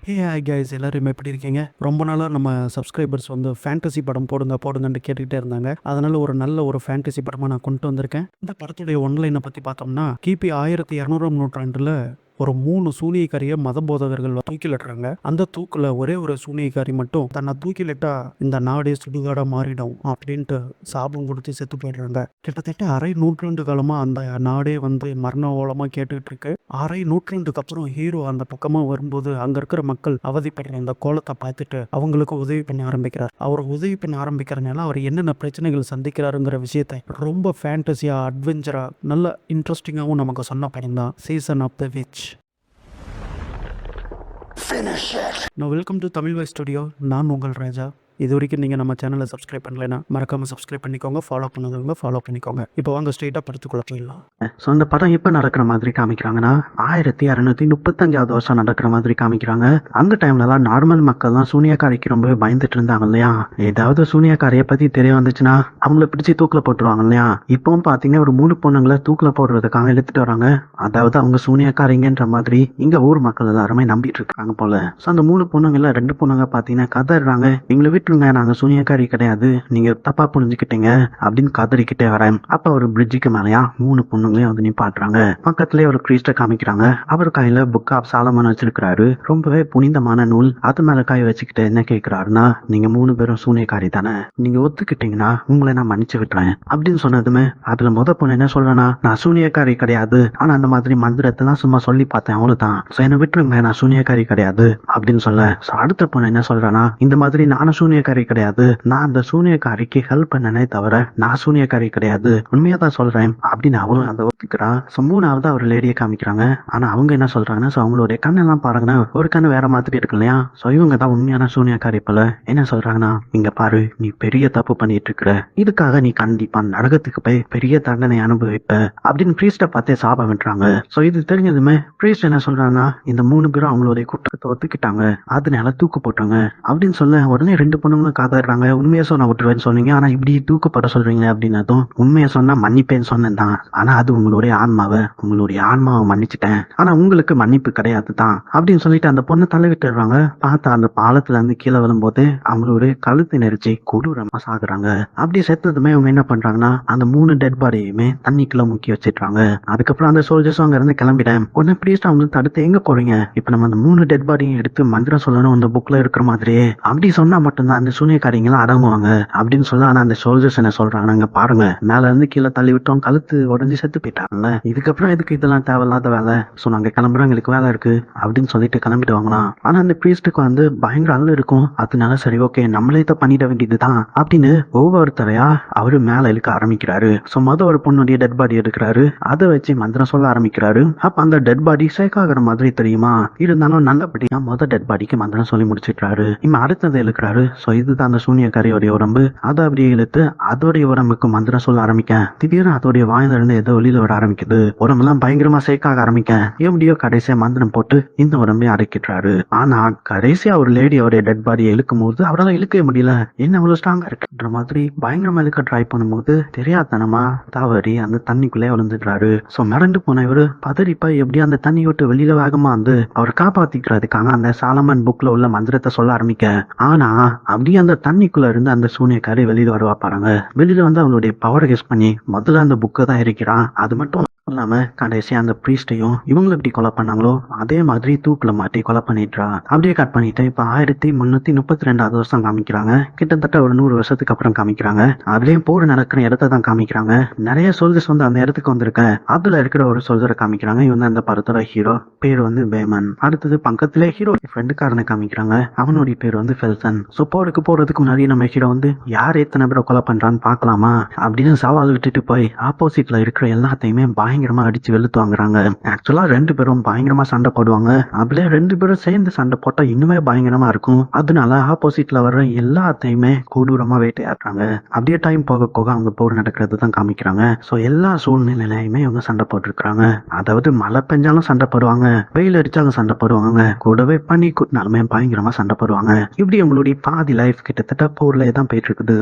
Hi guys, எல்லாரும் எப்படி இருக்கீங்க? ரொம்ப நாளாக நம்ம சப்ஸ்கிரைபர்ஸ் வந்து ஃபேண்டசி படம் போடுங்க போடுங்கன்னு கேட்டுக்கிட்டே இருந்தாங்க. அதனால ஒரு நல்ல ஒரு ஃபேண்டசி படமாக நான் கொண்டு வந்திருக்கேன். இந்த படத்துடைய ஒன்லைனை பற்றி பார்த்தோம்னா, கிபி 1200ஆம் நூற்றாண்டில் ஒரு 3 சூனியக்காரிய மத போதகர்கள் தூக்கிலிடுறாங்க. அந்த தூக்கில் ஒரே ஒரு சூனியக்காரி மட்டும் தன்னை தூக்கிலிட்டா இந்த நாடே சுடுகாடாக மாறிடும் அப்படின்ட்டு சாபம் கொடுத்து செத்து போயிடுறாங்க. கிட்டத்தட்ட அரை நூற்றாண்டு காலமாக அந்த நாடே வந்து மரண ஓலமாக கேட்டுக்கிட்டு இருக்கு. அரை நூற்றாண்டுக்கு அப்புறம் ஹீரோ அந்த பக்கமாக வரும்போது அங்கே இருக்கிற மக்கள் அவதிப்படுற அந்த கோலத்தை பார்த்துட்டு அவங்களுக்கு உதவி பண்ண ஆரம்பிக்கிறார். அவர் உதவி பண்ண ஆரம்பிக்கிறனால அவர் என்னென்ன பிரச்சனைகள் சந்திக்கிறாருங்கிற விஷயத்தை ரொம்ப ஃபேண்டசியாக அட்வென்ச்சராக நல்ல இன்ட்ரெஸ்டிங்காகவும் நமக்கு சொன்ன படம் தான் சீசன் ஆஃப் த விச். நான் welcome to Tamil voice studio. நான் உங்கள் ராஜா. இது வரைக்கும் நீங்கள் நம்ம சேனலை சப்ஸ்கிரைப் பண்ணலைன்னா மறக்காமல் சப்ஸ்கிரைப் பண்ணிக்கோங்க. ஃபாலோ பண்ணாதவங்க ஃபாலோ பண்ணிக்கோங்க. இப்போ வாங்க ஸ்ட்ரெயிட்டாக படத்துக்குள்ள போயிடலாம். ஸோ அந்த படம் எப்போ நடக்கிற மாதிரி காமிக்கிறாங்கன்னா 1635 வருஷம் நடக்கிற மாதிரி காமிக்கிறாங்க. அந்த டைம்ல தான் நார்மல் மக்கள் தான் சூனியக்காரிக்கு ரொம்ப பயந்துட்டு இருந்தாங்க இல்லையா. ஏதாவது சூனியக்காரியை பற்றி தெரிய வந்துச்சுன்னா அவங்கள பிடிச்சி தூக்கில் போட்டுருவாங்க இல்லையா. இப்போவும் பார்த்தீங்கன்னா ஒரு 3 பொண்ணுங்களை தூக்கில் போடுறதுக்காக எடுத்துட்டு வராங்க. அதாவது அவங்க சூனியக்காரிங்கன்ற மாதிரி இங்கே ஊர் மக்கள் எல்லாருமே நம்பிட்டு இருக்காங்க போல. ஸோ அந்த 3 பொண்ணுங்கள 2 பொண்ணுங்க பார்த்தீங்கன்னா கதறாங்க, எங்களை விட்டுருங்க, நாங்கள் சூனியக்காரி கிடையாது, நீங்க தப்பா புரிஞ்சுக்கிட்டீங்க அப்படின்னு கதறிக்கிட்டே வரேன். அப்ப ஒரு பிரிட்ஜுக்கு மேலையா 3 பொண்ணுங்களையும் வந்து நிப்பாட்டுறாங்க. பக்கத்துலேயே ஒரு கிறிஸ்ட காமிக்கிறாங்க. அவர் கையில புக் ஆஃப் சாலமன் வச்சிருக்கிறாரு, ரொம்பவே புனிதமான நூல். அது மேல கை வச்சுக்கிட்டு என்ன கேட்கிறாருன்னா, நீங்க 3 பேரும் சூனியக்காரி தானே, நீங்க ஒத்துக்கிட்டீங்கன்னா உங்களை நான் மன்னிச்சு விட்டுறேன் அப்படின்னு சொன்னதுமே அதுல பொண்ணு என்ன சொல்றேன்னா, நான் சூனியக்காரி கிடையாது, ஆனா அந்த மாதிரி மந்திரத்தெல்லாம் சும்மா சொல்லி பார்த்தேன் அவ்வளவுதான், என்னை விட்டுருங்க, நான் சூனியக்காரி கிடையாது அப்படின்னு சொல்ல. அடுத்த பொண்ணு என்ன சொல்றேன்னா, இந்த மாதிரி நானும் சூனியக்காரி கிடையாது, நான் அந்த சூனியக்காரிக்கு ஹெல்ப் பண்ணனே தவிர நான் சூனியக்காரி கிடையாது, உண்மையா தான் சொல்றேன் அப்படின்னு அவரும் அதை ஒத்துக்கிறான். மூணாவது ஒரு லேடியை காமிக்கிறாங்க. ஆனா அவங்க என்ன சொல்றாங்கன்னா, அவங்களுடைய கண்ணெல்லாம் பாருங்கன்னா ஒரு கண்ணு வேற மாதிரி இருக்கு இல்லையா. இவங்க தான் உண்மையான சூனியக்காரி போல. என்ன சொல்றாங்கன்னா, இங்க பாரு, நீ பெரிய தப்பு பண்ணிட்டு இருக்கிற, இதுக்காக நீ கண்டிப்பா நரகத்துக்கு போய் பெரிய தண்டனை அனுபவிப்ப அப்படின்னு பிரீஸ்ட பார்த்தே சாபம் விட்டுறாங்க. இது தெரிஞ்சதுமே பிரீஸ்ட் என்ன சொல்றாங்கன்னா, இந்த 3 பேரும் அவங்களுடைய குற்றத்தை ஒத்துக்கிட்டாங்க, அதனால தூக்கு போட்டாங்க அப்படின்னு சொல்ல உடனே 2 பொண்ணுங்களும் காதாடுறாங்க. உண்மையை சொன்னா விட்டுருவேன்னு சொன்னீங்க, ஆனா இப்படி தூக்கப்பட சொல்றீங்க அப்படின்னதும், உண்மையை சொன்னா மன்னிப்பேன்னு சொன்னேன் தான், ஆனா அது உங்களுடைய ஆன்மாவை மன்னிச்சுட்டேன், ஆனா உங்களுக்கு மன்னிப்பு கிடையாது தான் அப்படின்னு சொல்லிட்டு அந்த பொண்ணை தள்ளி விட்டுறாங்க. பார்த்தா அந்த பாலத்துல இருந்து கீழே விழும்போது அவங்களுடைய கழுத்து நெரிச்சு கொடூரமா சாகுறாங்க. அப்படி செத்ததுமே அவங்க என்ன பண்றாங்கன்னா, அந்த 3 டெட் பாடியுமே தண்ணிக்குள்ள முக்கி வச்சிடுறாங்க. அதுக்கப்புறம் அந்த சோல்ஜர்ஸ் அங்க இருந்து கிளம்பிட்டேன். உடனே பிரீஸ்ட் அவங்க தடுத்து, எங்க போறீங்க, இப்ப நம்ம அந்த 3 டெட் பாடியும் எடுத்து மந்திரம் சொல்லணும் அந்த புக்ல இருக்கிற மாதிரியே, அப்படி சொன்னா மட்டும்தான் அந்த சூனியக்காரிங்களாம் அடங்குவாங்க அப்படின்னு சொல்ல. ஆனா அந்த சோல்ஜர்ஸ் என்ன சொல்றாங்க, பாருங்க, மேல இருந்து கீழே தள்ளி விட்டோம், கழுத்து உடஞ்சி செத்து போயிட்டாங்கல்ல, இதுக்கப்புறம் எதுக்கு இதெல்லாம் தேவையில்லாத வேலை, சோ நாங்க கிளம்புறோம், எங்களுக்கு வேலை இருக்கு அப்படின்னு சொல்லிட்டு கிளம்பிட்டு வாங்கலாம். ஆனா அந்த பிரீஸ்டுக்கு வந்து பயங்கர அள்ளு இருக்கும். அதனால சரி, ஓகே, நம்மளே இதை பண்ணிட வேண்டியதுதான் அப்படின்னு ஒவ்வொருத்தரையா அவரு மேல இழுக்க ஆரம்பிக்கிறாரு. ஒரு பொண்ணுடைய டெட் பாடி எடுக்கிறாரு, அதை வச்சு மந்திரம் சொல்ல ஆரம்பிக்கிறாரு. அப்ப அந்த டெட் பாடி ஷேக் ஆகிற மாதிரி தெரியுமா, இருந்தாலும் நல்லபடியா டெட் பாடிக்கு மந்திரம் சொல்லி முடிச்சிட்டாரு. இவன் அடுத்தது இழுக்கிறாரு. இதுதான் அந்த சூனியக்காரியோடைய உடம்பு. அதை அப்படியே இழுத்து அதோடைய உடம்புக்கு மந்திரம் சொல்ல ஆரம்பிக்க, திடீர்னு அதோடைய வாயில இருந்து ஏதோ வெளியில விட ஆரம்பிக்குது. உடம்பெல்லாம் பயங்கரமா சேக்காக ஆரம்பிக்க, எப்படியோ கடைசியா மந்திரம் போட்டு இந்த உடம்பையும் அடக்கிட்டாரு. ஆனா கடைசியா ஒரு லேடியோடைய டெட் பாடியை இழுக்கும் போது அவரால் இழுக்கவே முடியல. என்ன அவ்வளவு ஸ்ட்ராங்கா இருக்குன்ற மாதிரி பயங்கரமா இழுக்க ட்ரை பண்ணும்போது தெரியாதனமா தவறி அந்த தண்ணிக்குள்ளே விழுந்துடுறாரு. மிரண்டு போன இவரு பதறிப்பா எப்படி அந்த தண்ணி விட்டு வெளியில வேகமா வந்து அவர் காப்பாத்திக்கிறதுக்காக அந்த சாலமன் புக்ல உள்ள மந்திரத்தை சொல்ல ஆரம்பிக்க, ஆனா அப்படியே அந்த தண்ணிக்குள்ள இருந்து அந்த சூனியக்காரி வெளியில வருவா பாருங்க. வெளியில வந்து அவனுடைய பவர் கெஸ் பண்ணி முதல்ல அந்த புக்கை தான் இருக்கிறான். அது மட்டும் இல்லாம கடைசியா அந்த பிரீஸ்டையும் இவங்களை எப்படி கொலை பண்ணாங்களோ அதே மாதிரி தூக்குல மாட்டி கொலை பண்ணிடுறா. அப்படியே கட் பண்ணிட்டு இப்ப 1332 வருஷம் காமிக்கிறாங்க. கிட்டத்தட்ட ஒரு 100 வருஷத்துக்கு அப்புறம் காமிக்கிறாங்க. அதுலயும் போர் நடக்கிற இடத்த தான் காமிக்கிறாங்க. நிறைய சோல்ஜர்ஸ் வந்து அந்த இடத்துக்கு வந்திருக்க. அதுல இருக்கிற ஒரு சோல்ஜரை காமிக்கிறாங்க. இவன் அந்த படத்தோட ஹீரோ, பேர் வந்து பேமன். அடுத்தது பக்கத்திலே ஹீரோ ஃப்ரெண்டுக்காரனை காமிக்கிறாங்க. அவனுடைய பேர் வந்து ஃபெல்சன். போருக்கு போறதுக்கு முன்னாடி நம்ம ஹீரோ வந்து யார் எத்தனை பேரை கொலை பண்றான்னு பாக்கலாமா அப்படின்னு சவால் விட்டுட்டு போய் ஆப்போசிட்ல இருக்கிற எல்லாத்தையுமே பயங்கரமா அடிச்சு வெளுத்து வாங்குறாங்க. ஆக்சுவலா 2 பேரும் பயங்கரமா சண்டை போடுவாங்க. அப்படியே 2 பேரும் சேர்ந்து சண்டை போட்டா இன்னுமே பயங்கரமா இருக்கும். அதனால ஆப்போசிட்ல வர்ற எல்லாத்தையுமே கொடூரமா வேட்டையாடுறாங்க. அப்படியே டைம் போக போக அவங்க போர் நடக்கிறது தான் காமிக்கிறாங்க. எல்லா சூழ்நிலையிலுமே இவங்க சண்டை போட்டுருக்காங்க. அதாவது மழை பெஞ்சாலும் சண்டை போடுவாங்க, வெயில் அடிச்சாலும் சண்டை போடுவாங்க, கூடவே பண்ணி கூட்டினாலுமே பயங்கரமா சண்டை போடுவாங்க. இப்படி உங்களுடைய பாதி லைஃப் கிட்டத்தட்ட போர்லயே தான் போயிட்டு இருக்குது.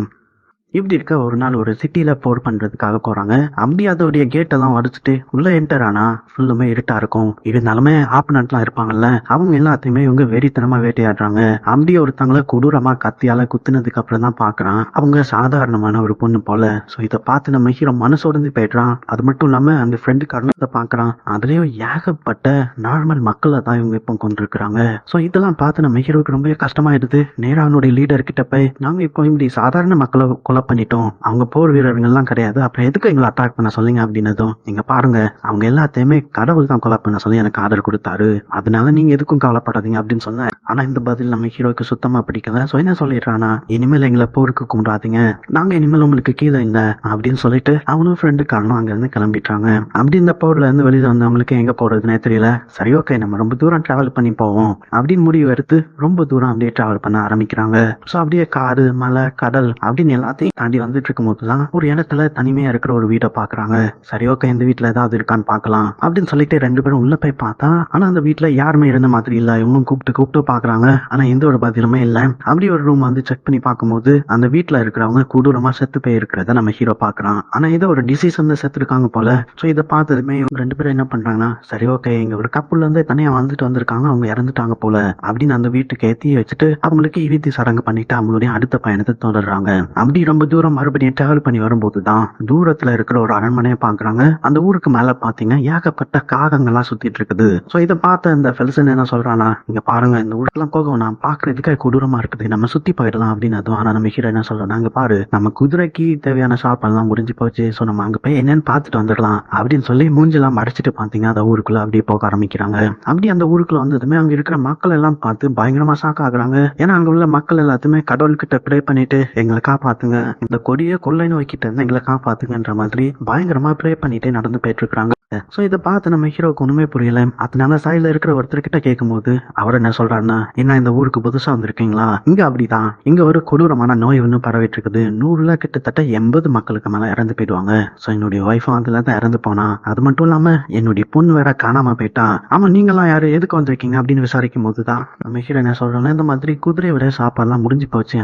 இப்படி இருக்க ஒரு நாள் ஒரு சிட்டியில போர் பண்றதுக்காக போறாங்க. அப்படி அதோடைய கேட் எல்லாம் உடைச்சிட்டு உள்ள என்டர் ஆனா ஃபுல்லுமே இருட்டா இருக்கும். இருந்தாலுமே ஆப்பனண்ட்லாம் இருப்பாங்கல்ல, அவங்க எல்லாத்தையுமே இவங்க வெறித்தனமா வேட்டையாடுறாங்க. அப்படி ஒருத்தவங்கள கொடூரமா கத்தியால குத்துனதுக்கு அப்புறம் தான் பாக்குறான் அவங்க சாதாரணமான ஒரு பொண்ணு போல. சோ இதை பார்த்து நம்ம ஹீரோ மனசு உடைஞ்சு போயிடுறான். அது மட்டும் இல்லாம அந்த ஃப்ரெண்டு காரணத்தை பாக்குறான். அதுலயும் ஏகப்பட்ட நார்மல் மக்களை தான் இவங்க இப்போ கொண்டிருக்கிறாங்க. சோ இதெல்லாம் பார்த்து நம்ம ஹீரோக்கு ரொம்ப கஷ்டமாயிடுது. நேரா அவனுடைய லீடர் கிட்ட போய், நாங்க இப்போ இப்படி சாதாரண மக்களை கொலை பண்ணிட்டோம், அவங்க போர் வீரர்கள்லாம் கிடையாது, அப்புறம் எதுக்கு எங்களை அட்டாக் பண்ண சொல்லுங்க அப்படின்னதும், நீங்க பாருங்க அவங்க எல்லாத்தையுமே கடவுள் தான் கொலை பண்ண சொல்லி எனக்கு ஆர்டர் கொடுத்தாரு, அதனால நீங்க எதுக்கும் கவலைப்படாதீங்க அப்படின்னு சொன்ன. ஆனா இந்த பதில் நம்ம ஹீரோக்கு சுத்தமா பிடிக்கல. சோ என்ன சொல்லிடுறானா, இனிமேல் எங்களை போருக்கு கும்பிடாதீங்க, நாங்க இனிமேல் உங்களுக்கு கீழே இல்ல அப்படின்னு சொல்லிட்டு அவனும் ஃப்ரெண்டு காரணம் அங்க இருந்து கிளம்பிட்டாங்க. அப்படி இந்த போர்ல இருந்து வெளியில வந்தவங்களுக்கு எங்க போறதுன்னே தெரியல. சரி ஓகே, நம்ம ரொம்ப தூரம் டிராவல் பண்ணி போவோம் அப்படின்னு முடிவு எடுத்து ரொம்ப தூரம் அப்படியே டிராவல் பண்ண ஆரம்பிக்கிறாங்க. சோ அப்படியே காடு மலை கடல் அப்படின்னு எல்லாத்தையும் தாண்டி வந்துட்டு இருக்கும் போதுதான் ஒரு இடத்துல தனிமையா இருக்கிற ஒரு வீட்டை பாக்குறாங்க. சரி ஓகே, இந்த வீட்டுல ஏதாவது இருக்கான்னு பாக்கலாம் அப்படின்னு சொல்லிட்டு ரெண்டு பேரும் உள்ள போய் பார்த்தா, ஆனா அந்த வீட்டுல யாருமே இருந்த மாதிரி இல்ல. இவங்களும் கூப்பிட்டு பாக்குறாங்க, ஆனா எந்த ஒரு பதிலுமே இல்ல. அப்படி ஒரு ரூம் வந்து செக் பண்ணி பார்க்கும்போது அந்த வீட்டுல இருக்கிறவங்க கொடூரமா செத்து போய் இருக்கிறத நம்ம ஹீரோ பாக்குறான். ஆனா இதை ஒரு டிசீஸ் வந்து செத்து இருக்காங்க போல. சோ இதை பார்த்ததுமே இவங்க ரெண்டு பேரும் என்ன பண்றாங்கன்னா, சரி ஓகே, இங்க ஒரு கப்புல இருந்து தனியா வந்துட்டு வந்திருக்காங்க, அவங்க இறந்துட்டாங்க போல அப்படின்னு அந்த வீட்டுக்கு ஏத்தி வச்சுட்டு அவங்களுக்கு இறுதி சடங்கு பண்ணிட்டு அவங்களுடைய அடுத்த பயணத்தை தொடர்றாங்க. அப்படி ரொம்ப தூரம் மறுபடியும் டிராவல் பண்ணி வரும்போதுதான் தூரத்துல இருக்கிற ஒரு அரண்மனையை பாக்குறாங்க. அந்த ஊருக்கு மேல பாத்தீங்கன்னா ஏகப்பட்ட காகங்கள்லாம் சுத்திட்டு இருக்குது. சோ இதை பார்த்த இந்த ஃபெல்சன் என்ன சொல்றானா, இங்க பாருங்க, இந்த ஊருக்குலாம் போக நான் பாக்குறதுக்கு கொடூரமா இருக்குது, நம்ம சுத்தி போயிடலாம் அப்படின்னு. அதுவும் ஆனா நம்ம ஹீரோ என்ன சொல்றோம், அங்க பாரு நம்ம குதிரைக்கு தேவையான சாப்பாடுலாம் முடிஞ்சு போச்சு, சோ நம்ம அங்க போய் என்னன்னு பார்த்துட்டு வந்துடலாம் அப்படின்னு சொல்லி மூஞ்செல்லாம் மறைச்சிட்டு பாத்தீங்கன்னா அந்த ஊருக்குள்ள அப்படியே போக ஆரம்பிக்கிறாங்க. அப்படி அந்த ஊருக்குள்ள வந்ததுமே அங்க இருக்கிற மக்கள் எல்லாம் பார்த்து பயங்கரமா ஷாக் ஆகுறாங்க. ஏன்னா அங்க உள்ள மக்கள் எல்லாத்துமே கடவுள்கிட்ட ப்ரே பண்ணிட்டு எங்களை காப்பாத்துங்க, இந்த கொடிய கொள்ளை நோய் கிட்ட இருந்து எங்களை காப்பாத்துங்கன்ற மாதிரி பயங்கரமா ப்ரே பண்ணிட்டே நடந்து போயிட்டு இருக்காங்க. சோ இதை பார்த்து நம்ம ஹீரோக்கு ஒண்ணுமே புரியல. அதனால சைடுல இருக்கிற ஒருத்தர்கிட்ட கேட்கும்போது அவர் என்ன சொல்றாருன்னா, என்ன இந்த ஊருக்கு புதுசா வந்திருக்கீங்களா, இங்க அப்படிதான், இங்க ஒரு கொடூரமான நோய் ஒண்ணு பரவிட்டு இருக்குது, 100ல கிட்டத்தட்ட 80 மக்களுக்கு மேல இறந்து போயிடுவாங்க. சோ என்னுடைய ஒய்ஃபும் அதுல தான் இறந்து போனா, அது மட்டும் இல்லாம என்னுடைய பொண்ணு வேற காணாம போயிட்டா. ஆமா, நீங்களாம் யாரு, எதுக்கு வந்திருக்கீங்க அப்படின்னு விசாரிக்கும் போதுதான் நம்ம ஹீரோ என்ன சொல்றோம்னா, இந்த மாதிரி குதிரையோட சாப்பாடுலாம் முடிஞ்சு போச்சு,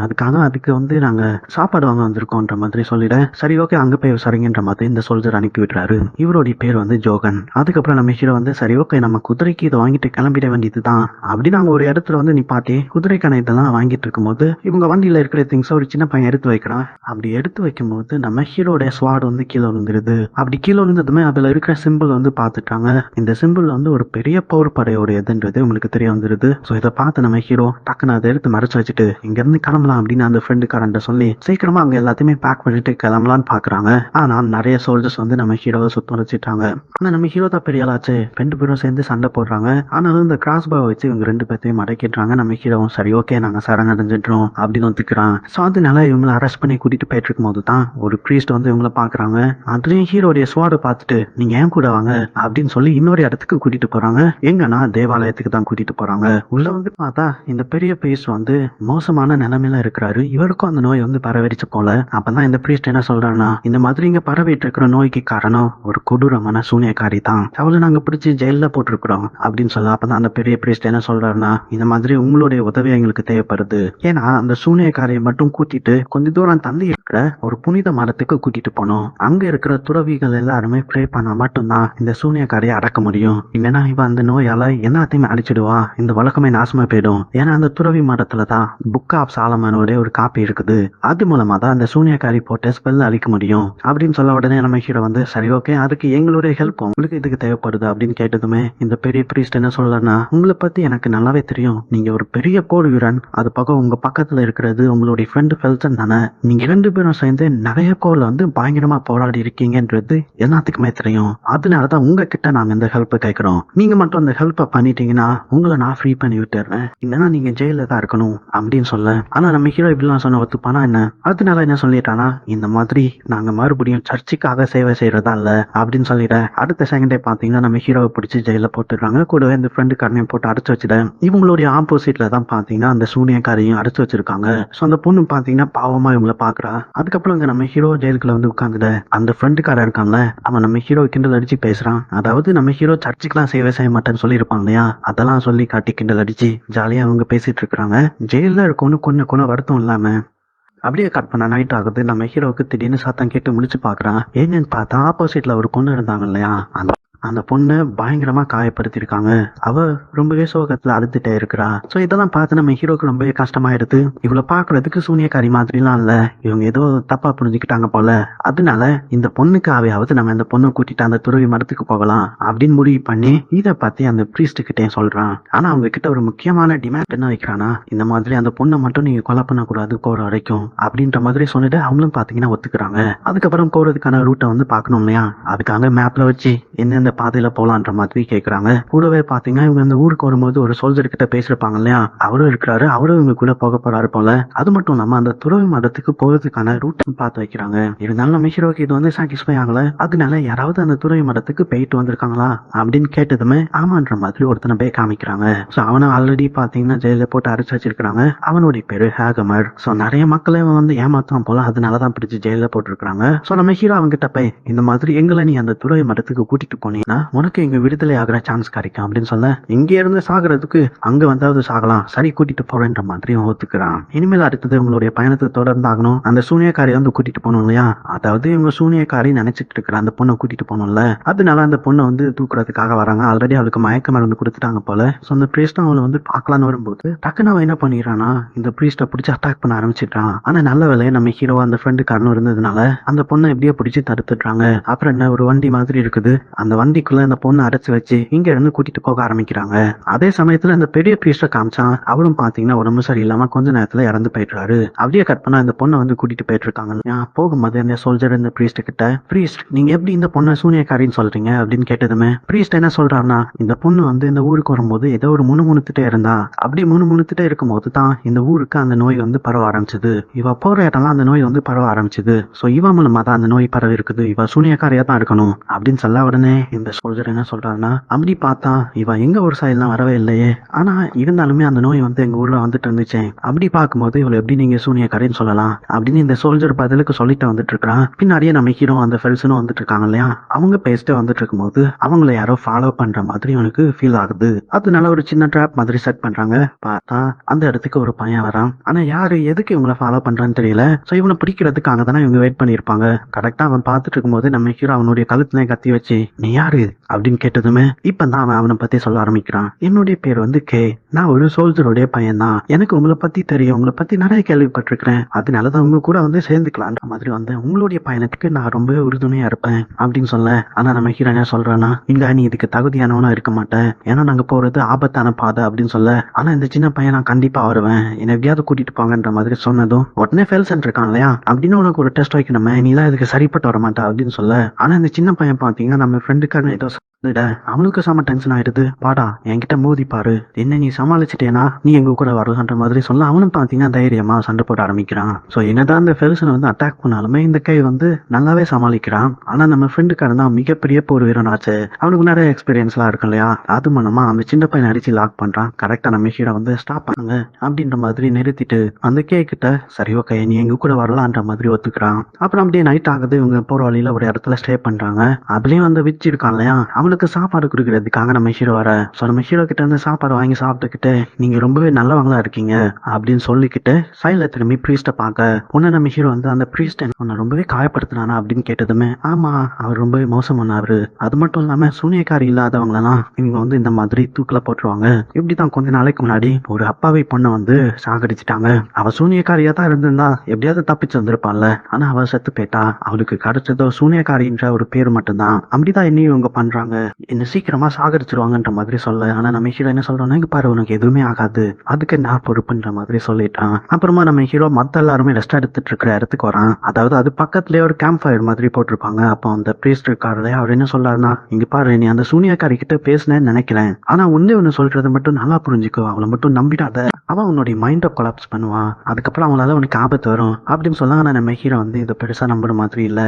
அதுக்கு வந்து நாங்க சாப்பாடு வாங்க வந்திருக்கோம்ன்ற மாதிரி சொல்லிட, சரி ஓகே அங்க போய் விசாரிங்கன்ற மாதிரி இந்த சோல்ஜர் அனுப்பி விட்டுறாரு. இவருடைய பேர் வந்து ஜோகன். அதுக்கப்புறம் நம்ம ஹீரோ வந்து, சரி ஓகே நம்ம குதிரைக்கு இதை வாங்கிட்டு கிளம்பிட வேண்டியதுதான் அப்படின்னு அவங்க ஒரு இடத்துல வந்து நிப்பாட்டி குதிரைக்கான இதெல்லாம் வாங்கிட்டு இருக்கும்போது இவங்க வண்டியில இருக்கிற திங்ஸ் ஒரு சின்ன பையன் எடுத்து வைக்கிறான். அப்படி எடுத்து வைக்கும் போது நம்ம ஹீரோடைய ஸ்வாட் வந்து கீழே விழுந்துருது. அப்படி கீழே விழுந்ததுமே அதுல இருக்கிற சிம்பிள் வந்து பாத்துட்டாங்க. இந்த சிம்பிள் வந்து ஒரு பெரிய போர் படையோட எதுன்றது உங்களுக்கு தெரிய வந்துருது. சோ இதை பார்த்து நம்ம ஹீரோ டக்குன்னு அதை எடுத்து மறைச்சு வச்சுட்டு இங்க இருந்து கிளம்பலாம் அப்படின்னு அந்த ஃப்ரெண்டுக்காரன் சொல்லி சீக்கிரமா அங்க எல்லாத்தையுமே பேக் பண்ணிட்டு கிளம்பலான்னு பாக்குறாங்க. ஆனா நிறைய சோல்ஜர்ஸ் வந்து நம்ம ஹீரோவை சுத்தம் வச்சுட்டாங்க. ஆனா நம்ம ஹீரோ தான் பெரிய ஆளாச்சு, ரெண்டு பேரும் சேர்ந்து சண்டை போடுறாங்க. ஆனாலும் இந்த கிராஸ் பாவை வச்சு இவங்க ரெண்டு பேர்த்தையும் மடக்கிடுறாங்க. நம்ம ஹீரோவும் சரி ஓகே நாங்க சரணடைஞ்சிட்டோம் அப்படின்னு ஒத்துக்கிறான். ஸோ அதனால இவங்களை அரெஸ்ட் பண்ணி கூட்டிட்டு போயிட்டு இருக்கும் போது தான் ஒரு ப்ரீஸ்ட் வந்து இவங்களை பாக்குறாங்க. அதுலயும் ஹீரோடைய ஸ்வாடை பார்த்துட்டு நீங்க ஏன் கூட வாங்க அப்படின்னு சொல்லி இன்னொரு இடத்துக்கு கூட்டிட்டு போறாங்க. எங்கன்னா தேவாலயத்துக்கு தான் கூட்டிட்டு போறாங்க. உள்ள வந்து பார்த்தா இந்த பெரிய ப்ரீஸ்ட் வந்து மோசமான நிலைமையில இருக்கிறாரு. இவருக்கும் அந்த நோய் வந்து பரவிடுச்சு போல. அப்பதான் இந்த ப்ரீஸ்ட் என்ன சொல்றாருன்னா, இந்த மாதிரி இங்க பரவிட்டு இருக்கிற நோய்க்கு காரணம் ஒரு கொடூரமான சூனியக்காரி தான், அவளை நாங்க பிடிச்சி ஜெயில போட்டிருக்கிறோம் அப்படின்னு சொல்ல. அப்பதான் அந்த பெரிய பிரீஸ்ட் என்ன சொல்றாருன்னா, இந்த மாதிரி உங்களுடைய உதவி எங்களுக்கு தேவைப்படுது, ஏன்னா அந்த சூனியக்காரியை மட்டும் கூட்டிட்டு கொஞ்ச தூரம் தள்ளி இருக்கிற ஒரு புனித மரத்துக்கு கூட்டிட்டு போனோம். அங்க இருக்கிற துறவிகள் எல்லாருமே ப்ரே பண்ணா மட்டும்தான் இந்த சூனியக்காரியை அடக்க முடியும், இல்லைன்னா இவ அந்த நோயால எல்லாத்தையுமே அழிச்சிடுவா, இந்த வழக்கமே நாசமா போயிடும். ஏன்னா அந்த துறவி மரத்துலதான் புக் ஆஃப் சாலமனோட ஒரு காப்பி இருக்குது, அது மூலமா தான் அந்த சூனியக்காரி போட்ட ஸ்பெல் அழிக்க முடியும் அப்படின்னு சொல்ல. உடனே நம்ம ஹீரோ வந்து சரி ஓகே அதுக்கு எங்களுடைய ஹெல்ப் உங்களுக்கு இதுக்கு தேவைப்படுது அப்படின்னு கேட்டதுமே இந்த பெரிய பிரீஸ்ட் என்ன சொல்லனா, உங்களை பத்தி எனக்கு நல்லாவே தெரியும், நீங்க ஒரு பெரிய போர் வீரன், அது பக்கம் உங்க பக்கத்துல இருக்கிறது உங்களுடைய ஃப்ரெண்டு ஃபெல்சன் தானே, நீங்க ரெண்டு பேரும் சேர்ந்து நிறைய போர்ல வந்து பயங்கரமா போராடி இருக்கீங்கன்றது எல்லாத்துக்குமே தெரியும், அதனாலதான் உங்ககிட்ட நாங்க இந்த ஹெல்ப் கேட்கிறோம், நீங்க மட்டும் அந்த ஹெல்ப்பை பண்ணிட்டீங்கன்னா உங்களை நான் ஃப்ரீ பண்ணி விட்டுறேன், இல்லைன்னா நீங்க ஜெயில தான் இருக்கணும் அப்படின்னு சொல்ல. ஆனா நம்ம ஹீரோ இப்படிலாம் சொன்ன ஒத்துப்பானா என்ன, அதனால என்ன சொல்லிட்டானா, இந்த மாதிரி நாங்க மறுபடியும் சர்ச்சுக்காக சேவை செய்யறதா இல்ல அப்படின்னு சொல்லிட. அடுத்த செகண்டே பாத்தீங்கன்னா நம்ம ஹீரோவை பிடிச்சி ஜெயில போட்டுடுறாங்க. கூடவே இந்த ஃப்ரெண்டுக்காரனையும் போட்டு அடைச்சு வச்சுட. இவங்களுடைய ஆப்போசிட்ல தான் பாத்தீங்கன்னா அந்த சூனியக்காரையும் அடைச்சு வச்சிருக்காங்க. சோ அந்த பொண்ணு பாத்தீங்கன்னா பாவமா இவங்கள பாக்குறா. அதுக்கப்புறம் இங்க நம்ம ஹீரோ ஜெயிலுக்குள்ள வந்து உட்காந்துட. அந்த ஃப்ரெண்டுக்காரன் இருக்கான்ல, அவன் நம்ம ஹீரோ கிண்டல் அடிச்சு பேசுறான். அதாவது நம்ம ஹீரோ சர்ச்சுக்கெல்லாம் சேவை செய்ய மாட்டேன்னு சொல்லியிருப்பான் இல்லையா, அதெல்லாம் சொல்லி காட்டி கிண்டல் அடிச்சு ஜாலியா அவங்க பேசிட்டு இருக்காங்க. ஜெயில இருக்கணும் கொஞ்சம் வருத்தம் இல்லாம அப்படியே கட் பண்ண நைட் ஆகுது. நம்ம ஹீரோவுக்கு திடீர்னு சத்தம் கேட்டு முழிச்சு பார்க்குறான். என்னன்னு பார்த்தா ஆப்போசிட்ல ஒரு பொண்ணு இருந்தாங்க இல்லையா, அந்த பொண்ணை பயங்கரமா காயப்படுத்திருக்காங்க. அவ ரொம்பவே சோகத்துல அழுதுட்டே இருக்கிறா. சோ இதெல்லாம் பார்த்து நம்ம ஹீரோக்கு ரொம்பவே கஷ்டமாயிடுது. இவளை பாக்குறதுக்கு சூனியக்காரி மாதிரிலாம் இல்ல, இவங்க ஏதோ தப்பா புரிஞ்சுக்கிட்டாங்க போல. அதனால இந்த பொண்ணுக்காவது நம்ம இந்த பொண்ணை கூட்டிட்டு அந்த துறவி மரத்துக்கு போகலாம் அப்படின்னு முடிவு பண்ணி இதை பத்தி அந்த பிரீஸ்ட் கிட்டே சொல்றான். ஆனா அவங்க கிட்ட ஒரு முக்கியமான டிமாண்ட் என்ன வைக்கிறானா, இந்த மாதிரி அந்த பொண்ணை மட்டும் நீங்க கொலை பண்ணக்கூடாது போற வரைக்கும் அப்படின்ற மாதிரி சொல்லிட்டு அவங்களும் பாத்தீங்கன்னா ஒத்துக்கிறாங்க. அதுக்கப்புறம் போறதுக்கான ரூட்டை வந்து பாக்கணும் இல்லையா, அதுக்காக மேப்ல வச்சு எந்தெந்த பாதையில போலான்ற மாதிரி கேக்குறாங்க. கூடவே பாத்தீங்கன்னா இவங்க இந்த ஊருக்கு வரும்போது ஒரு சோல்ஜர் கிட்ட பேசிருப்பாங்க இல்லையா, அவரும் இருக்கிறாரு. அவரும் இவங்க கூட போக போறாரு போல. அது மட்டும் இல்லாம அந்த துறவி மடத்துக்கு போறதுக்கான ரூட் பார்த்து வைக்கிறாங்க. இருந்தாலும் நம்ம ஹீரோக்கு இது வந்து சாட்டிஸ்ஃபை ஆகல. அதனால யாராவது அந்த துறவி மடத்துக்கு போயிட்டு வந்திருக்காங்களா அப்படின்னு கேட்டதுமே ஆமான்ற மாதிரி ஒருத்தனை போய் காமிக்கிறாங்க. சோ அவனை ஆல்ரெடி பாத்தீங்கன்னா ஜெயில போட்டு அரைச்சு வச்சிருக்காங்க. அவனுடைய பேரு ஹேகமர். சோ நிறைய மக்களை வந்து ஏமாத்தான் போல, அதனாலதான் பிடிச்சு ஜெயில போட்டிருக்காங்க. சோ நம்ம ஹீரோ அவங்க கிட்ட போய் இந்த மாதிரி எங்களை நீ அந்த துறவி மடத்துக்கு கூட்டிட்டு போனீங்கன்னா உனக்கு இங்க விடுதலை ஆகிற சான்ஸ் கிடைக்கும் அப்படின்னு சொல்ல, இங்க இருந்து சாகிறதுக்கு அங்க வந்தாவது சாகலாம், சரி கூட்டிட்டு போறேன்ற மாதிரி ஒத்துக்கிறான். இனிமேல் அடுத்தது உங்களுடைய பயணத்தை தொடர்ந்து ஆகணும். அந்த சூனியக்காரி வந்து கூட்டிட்டு போகணும் இல்லையா, அதாவது இவங்க சூனியக்காரி நினைச்சிட்டு இருக்கிற அந்த பொண்ணை கூட்டிட்டு போகணும்ல, அதனால அந்த பொண்ணை வந்து தூக்குறதுக்காக வராங்க. ஆல்ரெடி அவளுக்கு மயக்க மருந்து கொடுத்துட்டாங்க போல. சோ அந்த பிரீஸ்டும் அவளை வந்து பார்க்கலான்னு வரும்போது டக்குன்னு அவன் என்ன பண்ணிடுறானா, இந்த பிரீஸ்ட பிடிச்சி அட்டாக் பண்ண ஆரம்பிச்சிட்டான். ஆனா நல்ல வேலையை நம்ம ஹீரோ அந்த ஃப்ரெண்டு காரணம் இருந்ததுனால அந்த பொண்ணை எப்படியோ பிடிச்சி தடுத்துடுறாங்க. அப்புறம் என்ன, ஒரு வண்டி மாதிரி இருக்குது, அந்த வண்டிக்குள்ள அந்த பொண்ணை அடைச்சு வச்சு இங்க இருந்து கூட்டிட்டு போக ஆரம்பிக்கிறாங்க. அதே சமயத்துல இந்த பெரிய பிரீஸ்ட காமிச்சான். அவரும் பாத்தீங்கன்னா உடம்பு சரியில்லாம கொஞ்ச நேரத்துல இறந்து போயிட்டாரு. அப்படியே கட் பண்ணா இந்த பொண்ணை வந்து கூட்டிட்டு போயிட்டு இருக்காங்க. போகும்போது இந்த சோல்ஜர் இந்த பிரீஸ்ட் கிட்ட, பிரீஸ்ட் நீங்க எப்படி இந்த பொண்ணை சூனியக்காரின்னு சொல்றீங்க அப்படின்னு கேட்டதுமே பிரீஸ்ட் என்ன சொல்றாருன்னா, இந்த பொண்ணு வந்து இந்த ஊருக்கு வரும்போது ஏதோ ஒரு முணுமுணுத்துட்டே இருந்தா, அப்படி முணுமுணுத்துட்டே இருக்கும்போது தான் இந்த ஊருக்கு அந்த நோய் வந்து பரவ ஆரம்பிச்சது. இவ போற இடம்லாம் அந்த நோய் வந்து பரவ ஆரம்பிச்சது. சோ இவ மூலமா தான் அந்த நோய் பரவி இருக்குது, இவ சூனியக்காரியா தான் இருக்கணும் அப்படின்னு சொல்ல உடனே இந்த சோல்ஜர் என்ன சொல்றாருன்னா, அப்படி பார்த்தா இவ எங்க ஒரு சைட்லாம் வரவே இல்லையே, ஆனா இருந்தாலுமே அந்த நோய் வந்து எங்க ஊர்ல வந்துட்டு இருந்துச்சு, அப்படி பார்க்கும்போது இவளை எப்படி நீங்க சூனியக்காரின்னு சொல்லலாம் அப்படின்னு இந்த சோல்ஜர் பதிலுக்கு சொல்லிட்டு வந்துட்டு இருக்கான். பின்னாடியே நம்ம ஹீரோ அந்த ஃபெல்ஸனும் வந்துட்டு இருக்காங்க இல்லையா, அவங்க பேசிட்டு வந்துட்டு இருக்கும்போது அவங்கள யாரோ ஃபாலோ பண்ற மாதிரி எனக்கு ஃபீல் ஆகுது. அதனால ஒரு சின்ன ட்ராப் மாதிரி செட் பண்றாங்க. பார்த்தா அந்த இடத்துக்கு ஒரு பையன் வரான். ஆனா யாரு எதுக்கு இவங்களை ஃபாலோ பண்றான்னு தெரியல. சோ இவனை பிடிக்கிறதுக்காக தானே இவங்க வெயிட் பண்ணிருப்பாங்க. கரெக்டா அவன் பார்த்துட்டு இருக்கும்போது நம்ம ஹீரோ அவனுடைய கழுத்துல கத்தி வச்சு நீ யாரு அப்படின்னு கேட்டதுமே இப்பதான் அவன் அவனை பத்தி சொல்ல ஆரம்பிக்கிறான். என்னுடைய பேர் வந்து கே, நான் ஒரு சோல்ஜருடைய பையன் தான், எனக்கு உங்களை பத்தி தெரியும், உங்களை பத்தி நிறைய கேள்விப்பட்டிருக்கிறேன், அதனாலதான் உங்க கூட வந்து சேர்ந்துக்கலான்ற மாதிரி வந்தேன், உங்களுடைய பயணத்துக்கு நான் ரொம்பவே உறுதுணையா இருப்பேன் அப்படின்னு சொல்ல. ஆனா நம்ம ஹீரோ என்ன சொல்றானா, இல்ல நீ இதுக்கு தகுதியானவனா இருக்க மாட்டேன், ஏன்னா நாங்க போறது ஆபத்தான பாதை அப்படின்னு சொல்ல. ஆனா இந்த சின்ன பையன் நான் கண்டிப்பா வருவேன், என்னை எப்படியாவது கூட்டிட்டு போங்கன்ற மாதிரி சொன்னதும் உடனே ஃபெல்சன் இருக்கான் இல்லையா, அப்படின்னு உனக்கு ஒரு டெஸ்ட் வைக்கணுமே, நீ தான் இதுக்கு சரிப்பட்டு வர மாட்டா அப்படின்னு சொல்ல. ஆனா இந்த சின்ன பையன் பாத்தீங்கன்னா நம்ம ஃப்ரெண்டுக்கான ஏதோ அவனுக்கு செம டென்ஷன் ஆயிடுது. பாடா என்கிட்ட மோதி பாரு, என்ன நீ சமாளிச்சிட்டேனா நீ எங்க கூட வரலான்ற மாதிரி சொல்ல. அவனும் பாத்தீங்கன்னா தைரியமா சண்டை போட ஆரம்பிக்கிறான். சோ என்னதான் அந்த ஃபெல்சனை வந்து அட்டாக் பண்ணாலுமே இந்த கை வந்து நல்லாவே சமாளிக்கிறான். ஆனா நம்ம ஃப்ரெண்டுக்காரன் தான் மிகப்பெரிய போர் வீரன் ஆச்சு, அவனுக்கு நிறைய எக்ஸ்பீரியன்ஸ் எல்லாம் இருக்கு இல்லையா, அது மூலமா அந்த சின்ன பையன் அடிச்சு லாக் பண்றான். கரெக்டா நம்ம ஹீரோ வந்து ஸ்டாப் பண்ணுங்க அப்படின்ற மாதிரி நிறுத்திட்டு அந்த கே கிட்ட சரி ஓகே நீ எங்க கூட வரலான்ற மாதிரி ஒத்துக்கிறான். அப்புறம் அப்படியே நைட் ஆகுது. இவங்க போற வழியில ஒரு இடத்துல ஸ்டே பண்றாங்க. அதுலயும் வந்து விச்சு இருக்கான் இல்லையா, அவனுக்கு சாப்பாடு கொடுக்கறதுக்காக நம்ம ஹீரோ வர. சோ நம்ம ஹீரோ கிட்ட இருந்து சாப்பாடு வாங்கி சாப்பிட்டுக்கிட்டு நீங்க ரொம்பவே நல்லவங்களா இருக்கீங்க அப்படின்னு சொல்லிக்கிட்டு சைட்ல திரும்பி பிரீஸ்ட பாக்க உன்ன நம்ம ஹீரோ வந்து அந்த பிரீஸ்ட் உன்னை ரொம்பவே காயப்படுத்தினானா அப்படின்னு கேட்டதுமே ஆமா அவர் ரொம்பவே மோசமானாரு, அது மட்டும் இல்லாம சூனியக்காரி இல்லாதவங்களெல்லாம் இவங்க வந்து இந்த மாதிரி தூக்கில போட்டுருவாங்க. இப்படிதான் கொஞ்ச நாளைக்கு முன்னாடி ஒரு அப்பாவை பொண்ணை வந்து சாகடிச்சிட்டாங்க. அவ சூனியக்காரியா தான் இருந்திருந்தா எப்படியாவது தப்பிச்சு வந்திருப்பான்ல, ஆனா அவ செத்து போயிட்டா. அவளுக்கு கிடைச்சதோ சூனியக்காரின்ற ஒரு பேர் மட்டும்தான். அப்படிதான் என்னையும் இவங்க பண்றாங்க, என்ன சீக்கிரமா சாகடிச்சிருவாங்கன்ற மாதிரி சொல்ல. ஆனா நம்ம ஹீரோ என்ன சொல்றோம்னா, இங்க பாரு உனக்கு எதுவுமே ஆகாது, அதுக்கு நான் பொறுப்புன்ற மாதிரி சொல்லிட்டான். அப்புறமா நம்ம ஹீரோ மத்த எல்லாருமே ரெஸ்ட் எடுத்துட்டு இருக்கிற இடத்துக்கு வரான். அதாவது அது பக்கத்துலயே ஒரு கேம்ப் ஃபயர் மாதிரி போட்டிருப்பாங்க. அப்போ அந்த பிரீஸ்ட் இருக்காரு, அவர் என்ன சொல்றாருன்னா, இங்க பாரு நீ அந்த சூனியக்காரி கிட்ட பேசுனேன்னு நினைக்கிறேன், ஆனா ஒண்ணு சொல்றது மட்டும் நல்லா புரிஞ்சுக்கோ, அவளை மட்டும் நம்பிடாத, அவன் உன்னுடைய மைண்டை கொலாப்ஸ் பண்ணுவான், அதுக்கப்புறம் அவங்களால உனக்கு ஆபத்து வரும் அப்படின்னு சொல்ல. ஆனா நம்ம ஹீரோ வந்து இதை பெருசா நம்புற மாதிரி இல்ல.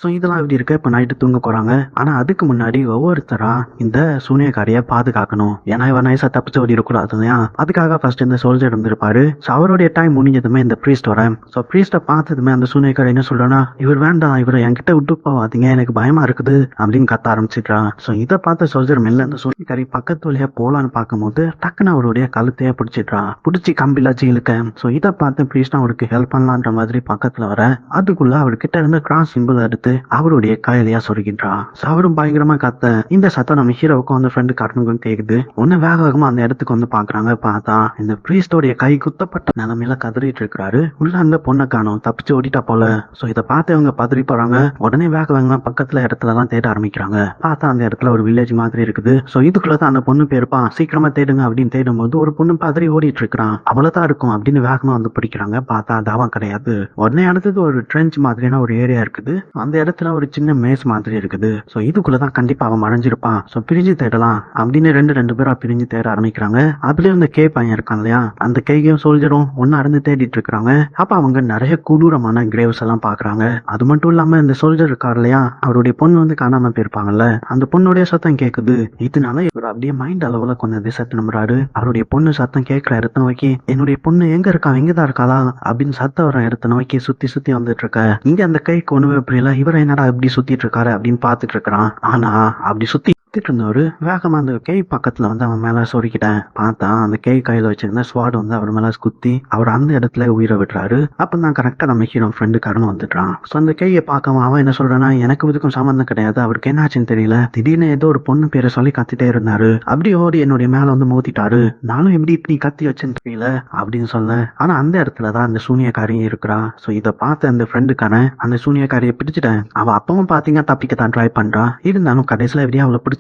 ஸோ இதெல்லாம் இப்படி இருக்க இப்போ நைட்டு தூங்க போகிறாங்க. ஆனால் அதுக்கு முன்னாடி ஒவ்வொருத்தரா இந்த சூனியக்காரியை பாதுகாக்கணும். ஏன்னா இவன் நைஸாக தப்பிச்சு ஓடிடக்கூடாது இல்லையா? அதுக்காக ஃபர்ஸ்ட் இந்த சோல்ஜர் இருந்திருப்பாரு. ஸோ அவருடைய டைம் முடிஞ்சதுமே இந்த ப்ரீஸ்ட் வர. ஸோ ப்ரீஸ்ட்டை பார்த்ததுமே அந்த சூனியக்காரி என்ன சொல்றானா, இவர் வேண்டாம், இவரை என்கிட்ட விட்டு போவாதீங்க, எனக்கு பயமா இருக்குது அப்படின்னு கத்த ஆரம்பிச்சிட்றான். ஸோ இதை பார்த்த சோல்ஜர் மெல்ல அந்த சூனியக்காரி பக்கத்து வழியா போலான்னு பார்க்கும்போது டக்குன்னு அவருடைய கழுத்தையே பிடிச்சிட்றான். பிடிச்சி கம்பிலாச்சு இழுக்க. ஸோ இதை பார்த்து ப்ரீஸ்ட் அவருக்கு ஹெல்ப் பண்ணலான்ற மாதிரி பக்கத்துல வர அதுக்குள்ள அவர்கிட்ட இருந்து கிராஸ் சிம்பிள் எடுத்து அவருடைய கையிலையா சொருகின்றான். ஸோ அவரும் பயங்கரமா கத்த இந்த சத்தம் நம்ம ஹீரோவுக்கும் அந்த ஃப்ரெண்டு காரணங்களுக்கும் கேக்குது. ஒன்னு வேக வேகமா அந்த இடத்துக்கு வந்து பாக்குறாங்க. பார்த்தா இந்த பிரீஸ்டோடைய கை குத்தப்பட்ட நிலைமையில கதறிட்டு இருக்கிறாரு. உள்ள அந்த பொண்ணை காணோம், தப்பிச்சு ஓடிட்டா போல. ஸோ இதை பார்த்து அவங்க பதறி போறாங்க. உடனே வேக வேகமா பக்கத்துல இடத்துல எல்லாம் தேட ஆரம்பிக்கிறாங்க. பார்த்தா அந்த இடத்துல ஒரு வில்லேஜ் மாதிரி இருக்குது. ஸோ இதுக்குள்ளதான் அந்த பொண்ணு போயிருப்பான், சீக்கிரமா தேடுங்க அப்படின்னு தேடும்போது ஒரு பொண்ணு பதறி ஓடிட்டு இருக்கிறான். அவ்வளவுதான் இருக்கும் அப்படின்னு வேகமா வந்து பிடிக்கிறாங்க. பார்த்தா அதாவன் கிடையாது. உடனே அடுத்தது ஒரு ட்ரெஞ்ச் மாதிரியான ஒரு ஏரியா இருக்குது. அந்த இடத்துல ஒரு சின்ன மேஸ் மாதிரி இருக்குது. ஸோ இதுக்குள்ளதான் கண்டிப்பா அவன் மறைஞ்சிருப்பான். ஸோ பிரிஞ்சு தேடலாம் அப்படின்னு ரெண்டு பேரா பிரிஞ்சு தேட ஆரம்பிக்கிறாங்க. அதுலயும் இந்த கே பையன் இருக்கான் இல்லையா, அந்த கேயும் சோல்ஜரும் ஒன்னு அறந்து தேடிட்டு இருக்காங்க. அப்ப அவங்க நிறைய கொடூரமான கிரேவ்ஸ் எல்லாம் பாக்குறாங்க. அது மட்டும் இல்லாம இந்த சோல்ஜர் இருக்காரு இல்லையா, அவருடைய பொண்ணு வந்து காணாம போயிருப்பாங்கல்ல, அந்த பொண்ணுடைய சத்தம் கேக்குது. இதனால இவர் அப்படியே மைண்ட் அளவுல கொஞ்சம் திசை நம்புறாரு. அவருடைய பொண்ணு சத்தம் கேட்கிற இடத்த நோக்கி, என்னுடைய பொண்ணு எங்க இருக்கா, எங்கதான் இருக்காளா அப்படின்னு சத்தம் வர இடத்த நோக்கி சுத்தி சுத்தி வந்துட்டு இருக்க. இங்க அந்த கைக்கு ஒண்ணுமே புரியல, இவரை என்னடா இப்படி சுத்திட்டு இருக்காரு அப்படின்னு பாத்துட்டு இருக்கிறான். ஆனா அப்படி சுத்தி இருந்தவரு வேகமா அந்த கை பக்கத்துல வந்து அவன் மேல சொருக்கிட்டேன். பார்த்தா அந்த கை கையில வச்சிருந்த ஸ்வாட் வந்து அவர் மேல குத்தி அவர் அந்த இடத்துல உயிரை விட்டுறாரு. அப்பதான் கரெக்டா நம்ம ஹீரோ ஃப்ரெண்டுக்காரன் வந்துட்டான். ஸோ அந்த கையை பார்க்கவும் அவன் என்ன சொல்றானா, எனக்கு இதுக்கும் சம்பந்தம் கிடையாது, அவருக்கு என்னாச்சுன்னு தெரியல, திடீர்னு ஏதோ ஒரு பொண்ணு பேரை சொல்லி கத்திட்டே இருந்தாரு, அப்படி ஓடி என்னுடைய மேல வந்து மோதிட்டாரு, நானும் எப்படி இப்படி கத்தி வச்சேன்னு தெரியல அப்படின்னு சொல்ல. ஆனா அந்த இடத்துலதான் அந்த சூனியக்காரியும் இருக்கிறா. ஸோ இதை பார்த்து அந்த ஃப்ரெண்டுக்காரன் அந்த சூனியக்காரியை பிடிச்சிட்டேன். அவ அப்பவும் பாத்தீங்கன்னா தப்பிக்கத்தான் ட்ரை பண்றா. இருந்தாலும் கடைசியில எப்படியா அவளை பிடிச்சிட்டாங்க.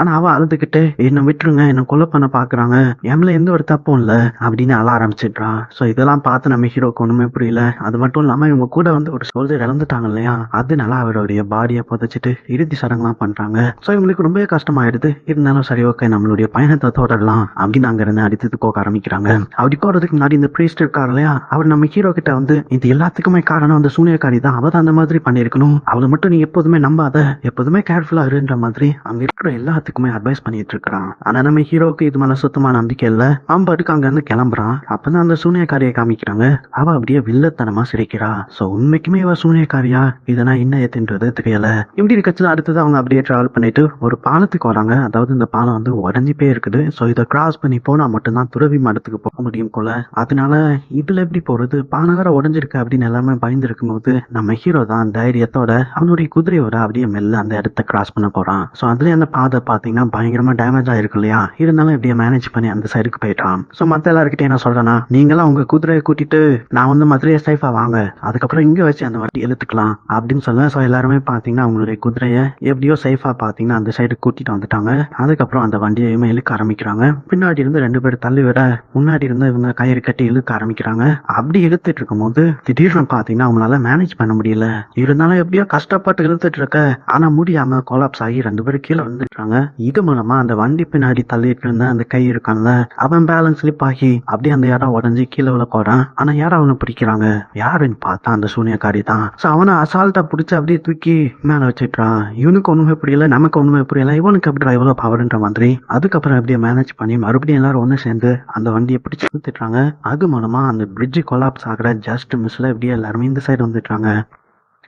ஆனா அவ அழுதுகிட்டு என்ன விட்டுருங்க, என்ன கொலை பண்ண பாக்குறாங்க, எம்ல எந்த ஒரு தப்பும் இல்ல அப்படின்னு அழ ஆரம்பிச்சிடுறான். சோ இதெல்லாம் பார்த்து நம்ம ஹீரோக்கு ஒண்ணுமே புரியல. அது மட்டும் இல்லாம இவங்க கூட வந்து ஒரு சோல்ஜர் இறந்துட்டாங்க இல்லையா, அதனால அவருடைய பாடியை புதைச்சிட்டு இறுதி சடங்குலாம் பண்றாங்க. சோ இவங்களுக்கு ரொம்பவே கஷ்டமாயிடுது. இருந்தாலும் சரி ஓகே நம்மளுடைய பயணத்தை தொடரலாம் அப்படின்னு அங்க இருந்து அடுத்தது போக ஆரம்பிக்கிறாங்க. அப்படி போறதுக்கு முன்னாடி இந்த பிரீஸ்ட் இருக்காரு இல்லையா, அவர் நம்ம ஹீரோ கிட்ட வந்து இது எல்லாத்துக்குமே காரணம் அந்த சூனியக்காரி தான், அவ தான் அந்த மாதிரி பண்ணிருக்கணும், அவளை மட்டும் நீ எப்போதுமே நம்பாத, எப்போதுமே கேர்ஃபுல்லா இருன்ற மாதிரி அங்க இருக்கிற எல்லாத்துக்குமே அட்வைஸ் பண்ணிட்டு இருக்கான். ஆனா நம்ம ஹீரோக்கு இது மேல சுத்தமா நம்பிக்கை இல்ல. அவன் பாட்டுக்கு அங்க இருந்து கிளம்புறான். அப்பதான் அந்த சூனியக்காரியை காமிக்கிறாங்க. அவ அப்படியே வில்லத்தனமா சிரிக்கிறா. சோ உண்மைக்குமே இவ சூனியக்காரியா, இதனா என்ன ஏத்துன்றது தெரியல. இப்படி இருக்கச்சு அடுத்தது அவங்க அப்படியே டிராவல் பண்ணிட்டு ஒரு பாலத்துக்கு வராங்க. அதாவது இந்த பாலம் வந்து உடஞ்சி போய் இருக்குது. சோ இதை கிராஸ் பண்ணி போனா மட்டும்தான் துறவி மடத்துக்கு போக முடியும் போல. அதனால இதுல எப்படி போறது, பானகர உடஞ்சிருக்கு அப்படின்னு எல்லாமே பயந்து இருக்கும் போது நம்ம ஹீரோ தான் தைரியத்தோட அவனுடைய குதிரையோட அப்படியே மெல்ல அந்த இடத்த கிராஸ் பண்ண போறான். சோ அதுல அந்த பாதை பாத்தீங்கன்னா பயங்கரமா டேமேஜ் ஆயிருக்கு இல்லையா, இருந்தாலும் எப்படியே மேனேஜ் பண்ணி அந்த சைடுக்கு போயிட்டான். சோ மத்த எல்லாருக்கிட்டே என்ன சொல்றேன்னா, நீங்களாம் உங்க குதிரையை கூட்டிட்டு நான் வந்து மதுரையை சேஃபா வாங்க, அதுக்கப்புறம் இங்க வச்சு அந்த வண்டி இழுத்துக்கலாம் அப்படின்னு சொல்ல. சோ எல்லாருமே பாத்தீங்கன்னா அவங்களுடைய குதிரையை எப்படியோ சேஃபா பாத்தீங்கன்னா அந்த சைடு கூட்டிட்டு வந்துட்டாங்க. அதுக்கப்புறம் அந்த வண்டியையுமே இழுக்க ஆரம்பிக்கிறாங்க. பின்னாடி இருந்து 2 பேர் தள்ளி விட முன்னாடி இருந்து இவங்க கயிறு கட்டி இழுக்க ஆரம்பிக்கிறாங்க. அப்படி இழுத்துட்டு இருக்கும் போது திடீர்னு பாத்தீங்கன்னா அவங்களால மேனேஜ் பண்ண முடியல. இருந்தாலும் எப்படியோ கஷ்டப்பட்டு இழுத்துட்டு இருக்க, ஆனா முடியாம கொலாப்ஸ் ஆகி 2 பேரும் கீழே வந்துட்டாங்க. இது மூலமா அந்த வண்டி பின்னாடி தள்ளிட்டு இருந்த அந்த கை இருக்கான்ல, அவன் பேலன்ஸ் ஸ்லிப் ஆகி அப்படியே அந்த இடம் உடஞ்சி கீழே விழ போறான். ஆனா யாரும் அவனை பிடிக்கிறாங்க, யாருன்னு பார்த்தா அந்த சூனியக்காரி தான். சோ அவனை அசால்ட்டா பிடிச்சி அப்படியே தூக்கி மேல வச்சுட்டான். இவனுக்கு ஒண்ணுமே புரியல, நமக்கு ஒண்ணுமே புரியல, இவனுக்கு எப்படி எவ்வளவு பவர்ன்ற மாதிரி. அதுக்கப்புறம் எப்படியே மேனேஜ் பண்ணி மறுபடியும் எல்லாரும் ஒண்ணு சேர்ந்து அந்த வண்டியை பிடிச்சி சுத்திட்டாங்க. அது மூலமா அந்த பிரிட்ஜ் கொலாப்ஸ் ஆகிற ஜஸ்ட் மிஸ்ல எப்படியே எல்லாருமே இந்த சைடு வந்துட்டாங்க.